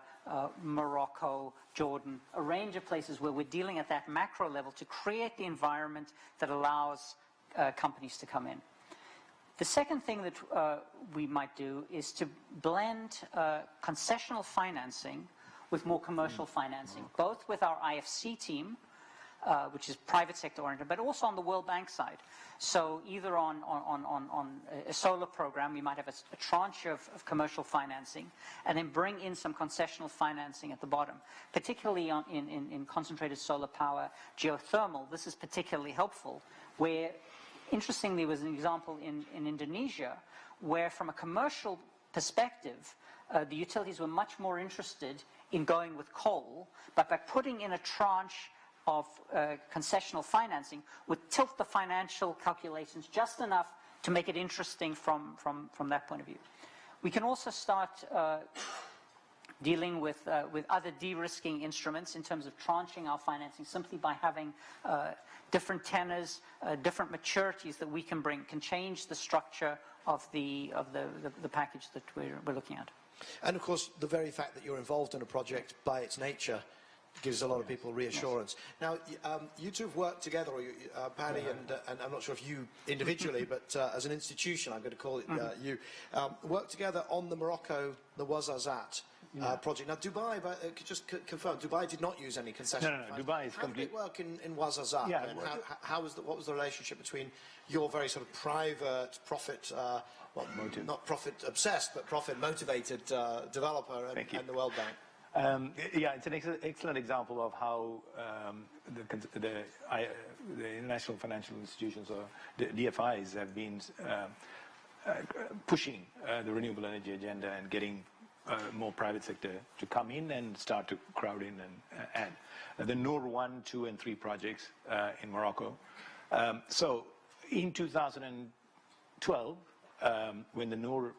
Morocco, Jordan, a range of places where we're dealing at that macro level to create the environment that allows companies to come in. The second thing that we might do is to blend concessional financing with more commercial financing, both with our IFC team, which is private sector oriented, but also on the World Bank side. So either on a solar program, we might have a tranche of commercial financing, and then bring in some concessional financing at the bottom, particularly in concentrated solar power, geothermal. This is particularly helpful, where Interestingly, there was an example in Indonesia where, from a commercial perspective, the utilities were much more interested in going with coal, but by putting in a tranche of concessional financing would tilt the financial calculations just enough to make it interesting from that point of view. We can also start dealing with other de-risking instruments in terms of tranching our financing simply by having different tenors, different maturities that we can bring, can change the structure of the package that we're looking at. And of course, the very fact that you're involved in a project by its nature gives a lot of people reassurance. Now, you two have worked together, or Paddy and I'm not sure if you individually, but as an institution, I'm going to call it you, worked together on the Morocco, the Ouarzazate project. Now, Dubai, could just confirm, Dubai did not use any concession. No, Dubai is complete. How did it work in Ouarzazate? Yeah, and what was the relationship between your very sort of private, profit, not profit obsessed, but profit motivated developer and the World Bank? Yeah, it's an excellent example of how the international financial institutions, or the DFIs, have been pushing the renewable energy agenda and getting more private sector to come in and start to crowd in and add. The Noor 1, 2, and 3 projects in Morocco. So in 2012, when the Noor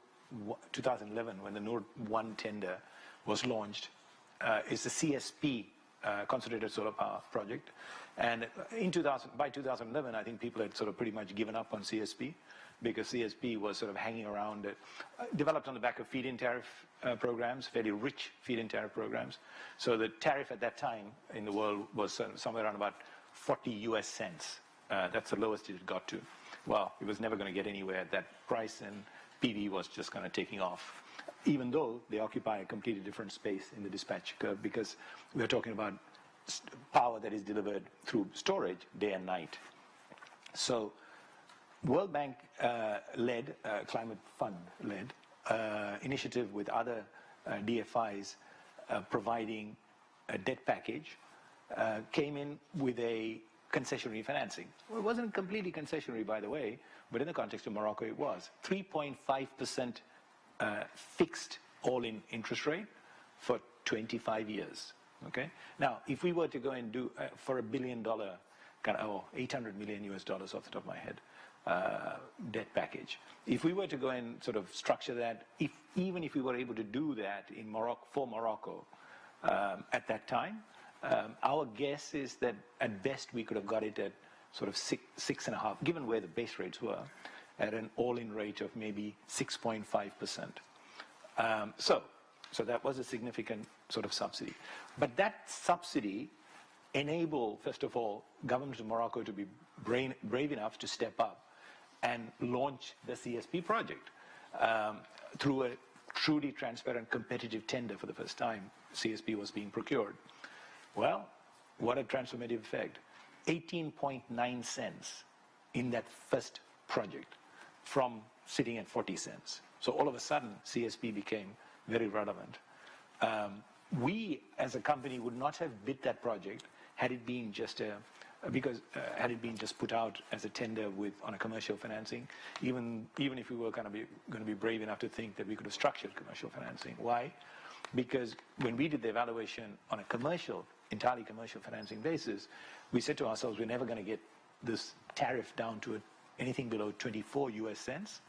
2011, when the Noor 1 tender was launched, is the CSP, Concentrated Solar Power Project. And by 2011, I think people had sort of pretty much given up on CSP, because CSP was sort of hanging around, developed on the back of feed-in tariff programs, fairly rich feed-in tariff programs. So the tariff at that time in the world was somewhere around about 40 US cents. That's the lowest it had got to. Well, it was never going to get anywhere at that price, and PV was just kind of taking off, even though they occupy a completely different space in the dispatch curve, because we're talking about power that is delivered through storage day and night. So World Bank led, Climate Fund led initiative with other DFIs providing a debt package, came in with a concessionary financing. Well, it wasn't completely concessionary, by the way, but in the context of Morocco, it was 3.5% fixed all-in interest rate for 25 years. Okay. Now, if we were to go and do for $1 billion, or 800 million US dollars off the top of my head, debt package. If we were to go and sort of structure that, even if we were able to do that in Morocco, for Morocco at that time, our guess is that at best we could have got it at sort of 6.5, given where the base rates were, at an all-in rate of maybe 6.5%. So that was a significant sort of subsidy. But that subsidy enabled, first of all, government of Morocco to be brave enough to step up and launch the CSP project through a truly transparent, competitive tender. For the first time, CSP was being procured. Well, what a transformative effect. 18.9 cents in that first project from sitting at 40 cents. So all of a sudden, CSP became very relevant. We, as a company, would not have bid that project had it been just had it been just put out as a tender on a commercial financing, even if we were going to be brave enough to think that we could have structured commercial financing. Why? Because when we did the evaluation on a entirely commercial financing basis, we said to ourselves, we're never going to get this tariff down to anything below 24 US cents.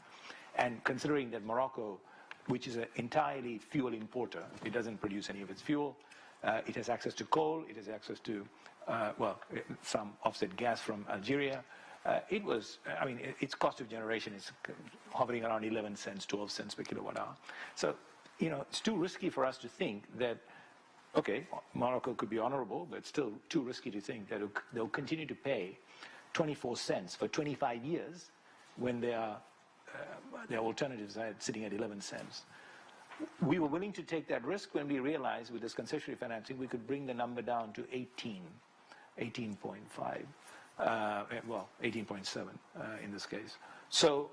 And considering that Morocco, which is an entirely fuel importer, it doesn't produce any of its fuel, it has access to coal, it has access to, some offset gas from Algeria. Its cost of generation is hovering around 11 cents, 12 cents per kilowatt hour. So, it's too risky for us to think that, okay, Morocco could be honorable, but still too risky to think that they'll continue to pay 24 cents for 25 years when their alternatives are sitting at 11 cents. We were willing to take that risk when we realized with this concessionary financing we could bring the number down to 18.5, 18.7 in this case. So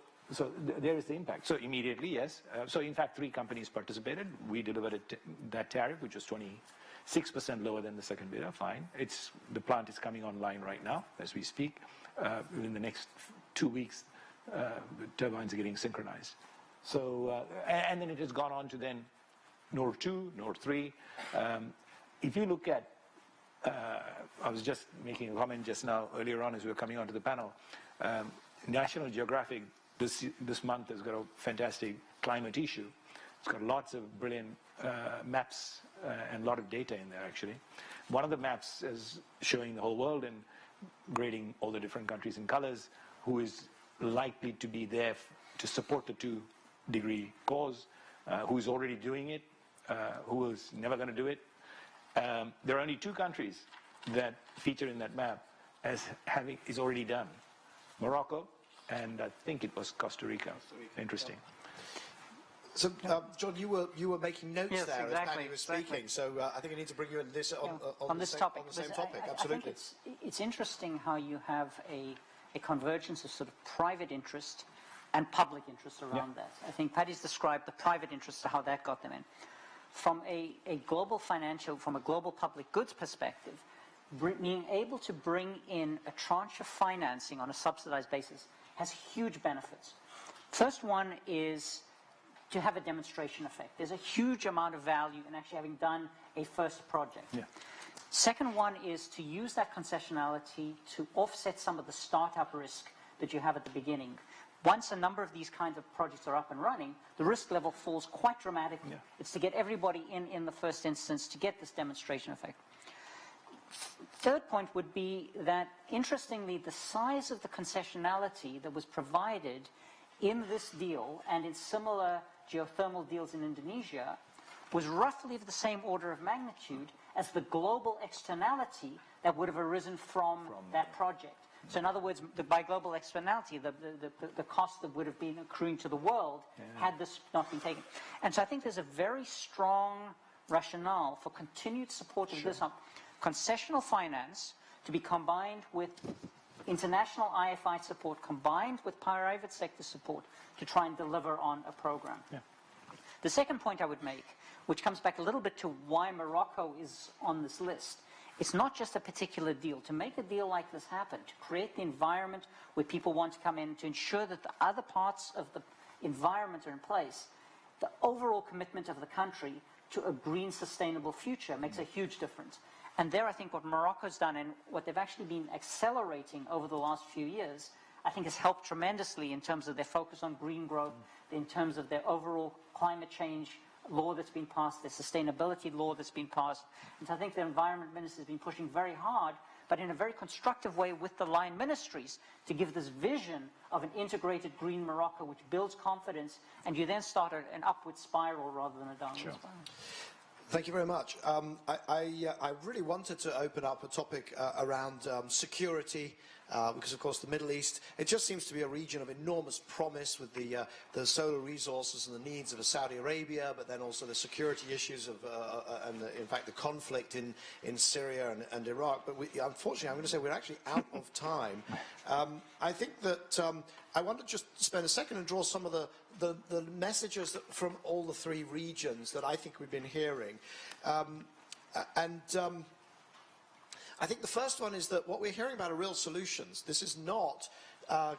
there is the impact. So immediately, yes. So in fact, 3 companies participated. We delivered that tariff, which was 26% lower than the second bidder. Fine. The plant is coming online right now as we speak. within the next 2 weeks, the turbines are getting synchronized. So, and then it has gone on to then Nord 2, Nord 3. If you look at, I was just making a comment just now, earlier on as we were coming onto the panel, National Geographic this month has got a fantastic climate issue. It's got lots of brilliant maps and a lot of data in there, actually. One of the maps is showing the whole world and grading all the different countries in colors, who is likely to be there to support the 2-degree cause, who is already doing it, who is never going to do it. There are only 2 countries that feature in that map as having is already done: Morocco, and I think it was Costa Rica. Interesting. So, John, you were making notes Yes, there exactly, as Paddy was speaking. So I think I need to bring you in this on this the topic. same because topic. I Absolutely. think it's interesting how you have a convergence of sort of private interest and public interest around that. I think Paddy's described the private interest to how that got them in. From a global financial, from a global public goods perspective, being able to bring in a tranche of financing on a subsidized basis has huge benefits. First one is to have a demonstration effect. There's a huge amount of value in actually having done a first project. Yeah. Second one is to use that concessionality to offset some of the startup risk that you have at the beginning. Once a number of these kinds of projects are up and running, the risk level falls quite dramatically. Yeah. It's to get everybody in the first instance to get this demonstration effect. Third point would be that, interestingly, the size of the concessionality that was provided in this deal and in similar geothermal deals in Indonesia was roughly of the same order of magnitude as the global externality that would have arisen from that project. So in other words, by global externality, the cost that would have been accruing to the world had this not been taken. And so I think there's a very strong rationale for continued support of this concessional finance to be combined with international IFI support, combined with private sector support to try and deliver on a program. Yeah. The second point I would make, which comes back a little bit to why Morocco is on this list, it's not just a particular deal. To make a deal like this happen, to create the environment where people want to come in, to ensure that the other parts of the environment are in place, the overall commitment of the country to a green, sustainable future makes a huge difference. And there, I think what Morocco's done and what they've actually been accelerating over the last few years, I think has helped tremendously in terms of their focus on green growth, in terms of their overall climate change law that's been passed, their sustainability law that's been passed. And so I think the environment minister has been pushing very hard, but in a very constructive way with the line ministries to give this vision of an integrated green Morocco which builds confidence, and you then start an upward spiral rather than a downward spiral. Thank you very much. I really wanted to open up a topic around security, because of course the Middle East, it just seems to be a region of enormous promise with the solar resources and the needs of Saudi Arabia, but then also the security issues of, in fact, the conflict in Syria and Iraq. But unfortunately, I'm going to say we're actually out of time. I think that I want to just spend a second and draw some of the messages from all the 3 regions that I think we've been hearing. I think the first one is that what we're hearing about are real solutions. This is not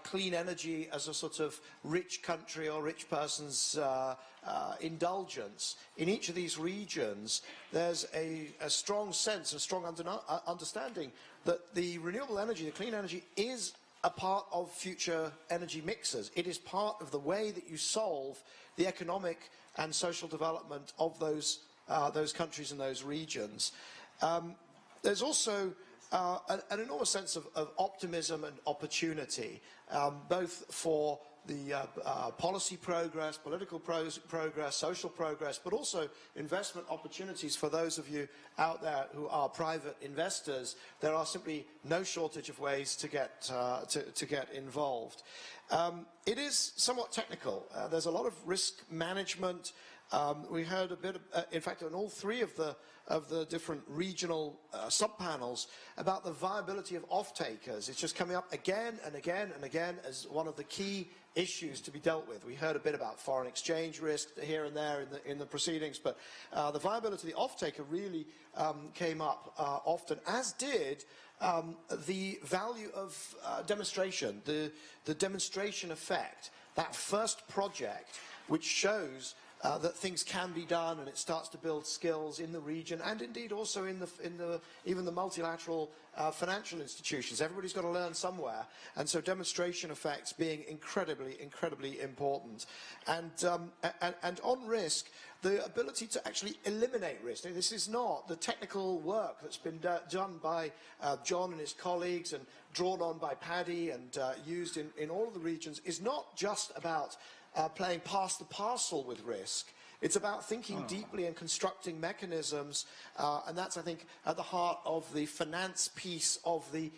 clean energy as a sort of rich country or rich person's indulgence. In each of these regions, there's a strong sense, a strong understanding that the renewable energy, the clean energy, is a part of future energy mixes. It is part of the way that you solve the economic and social development of those countries and those regions. There's also an enormous sense of optimism and opportunity, both for the policy progress, political progress, social progress, but also investment opportunities for those of you out there who are private investors. There are simply no shortage of ways to get involved. It is somewhat technical. There's a lot of risk management. We heard a bit, in fact, on all three of the different regional sub-panels about the viability of off-takers. It's just coming up again and again and again as one of the key issues to be dealt with. We heard a bit about foreign exchange risk here and there in the proceedings, but the viability of the off-taker really came up often, as did the value of demonstration, the demonstration effect, that first project which shows that things can be done, and it starts to build skills in the region, and indeed also in even the multilateral financial institutions. Everybody's got to learn somewhere, and so demonstration effects being incredibly important. And on risk, the ability to actually eliminate risk. Now, this is not the technical work that's been done by John and his colleagues and drawn on by Paddy and used in all of the regions, is not just about playing pass the parcel with risk. It's about thinking deeply and constructing mechanisms, and that's, I think, at the heart of the finance piece of the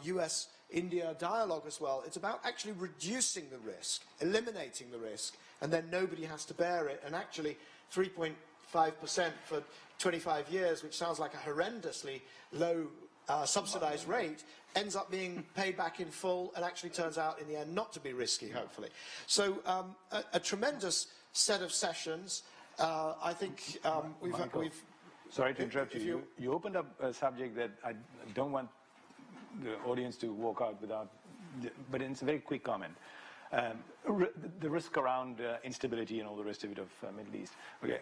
US-India dialogue as well. It's about actually reducing the risk, eliminating the risk, and then nobody has to bear it. And actually, 3.5% for 25 years, which sounds like a horrendously low subsidized rate, ends up being paid back in full and actually turns out in the end not to be risky, hopefully. So a tremendous set of sessions. I think we've... Sorry to interrupt you. You opened up a subject that I don't want the audience to walk out without, but it's a very quick comment. The risk around instability and all the rest of it of Middle East. Okay.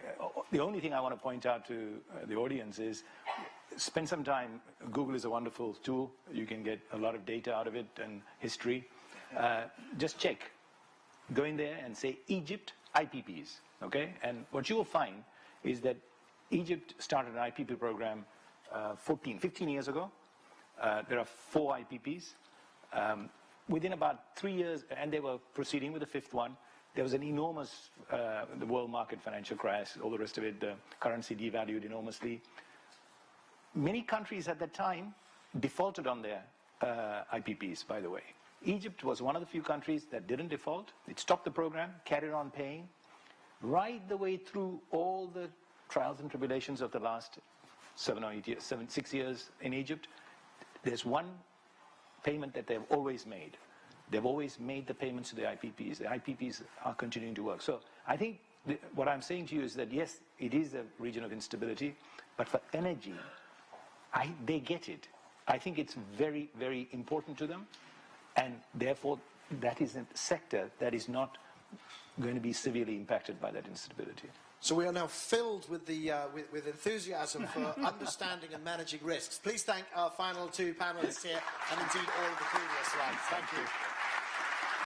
The only thing I want to point out to the audience is spend some time. Google is a wonderful tool. You can get a lot of data out of it and history. Just check. Go in there and say Egypt IPPs. Okay? And what you will find is that Egypt started an IPP program 15 years ago. There are 4 IPPs. Within about 3 years, and they were proceeding with the 5th one, there was an enormous, the world market financial crash, all the rest of it, the currency devalued enormously. Many countries at that time defaulted on their IPPs, by the way. Egypt was one of the few countries that didn't default. It stopped the program, carried on paying, right the way through all the trials and tribulations of the last 6 years in Egypt. There's one payment that they've always made. They've always made the payments to the IPPs. The IPPs are continuing to work. So I think what I'm saying to you is that, yes, it is a region of instability, but for energy, they get it. I think it's very, very important to them, and therefore that is a sector that is not going to be severely impacted by that instability. So we are now filled with with enthusiasm for understanding and managing risks. Please thank our final 2 panelists here, and indeed all of the previous ones. Thank you.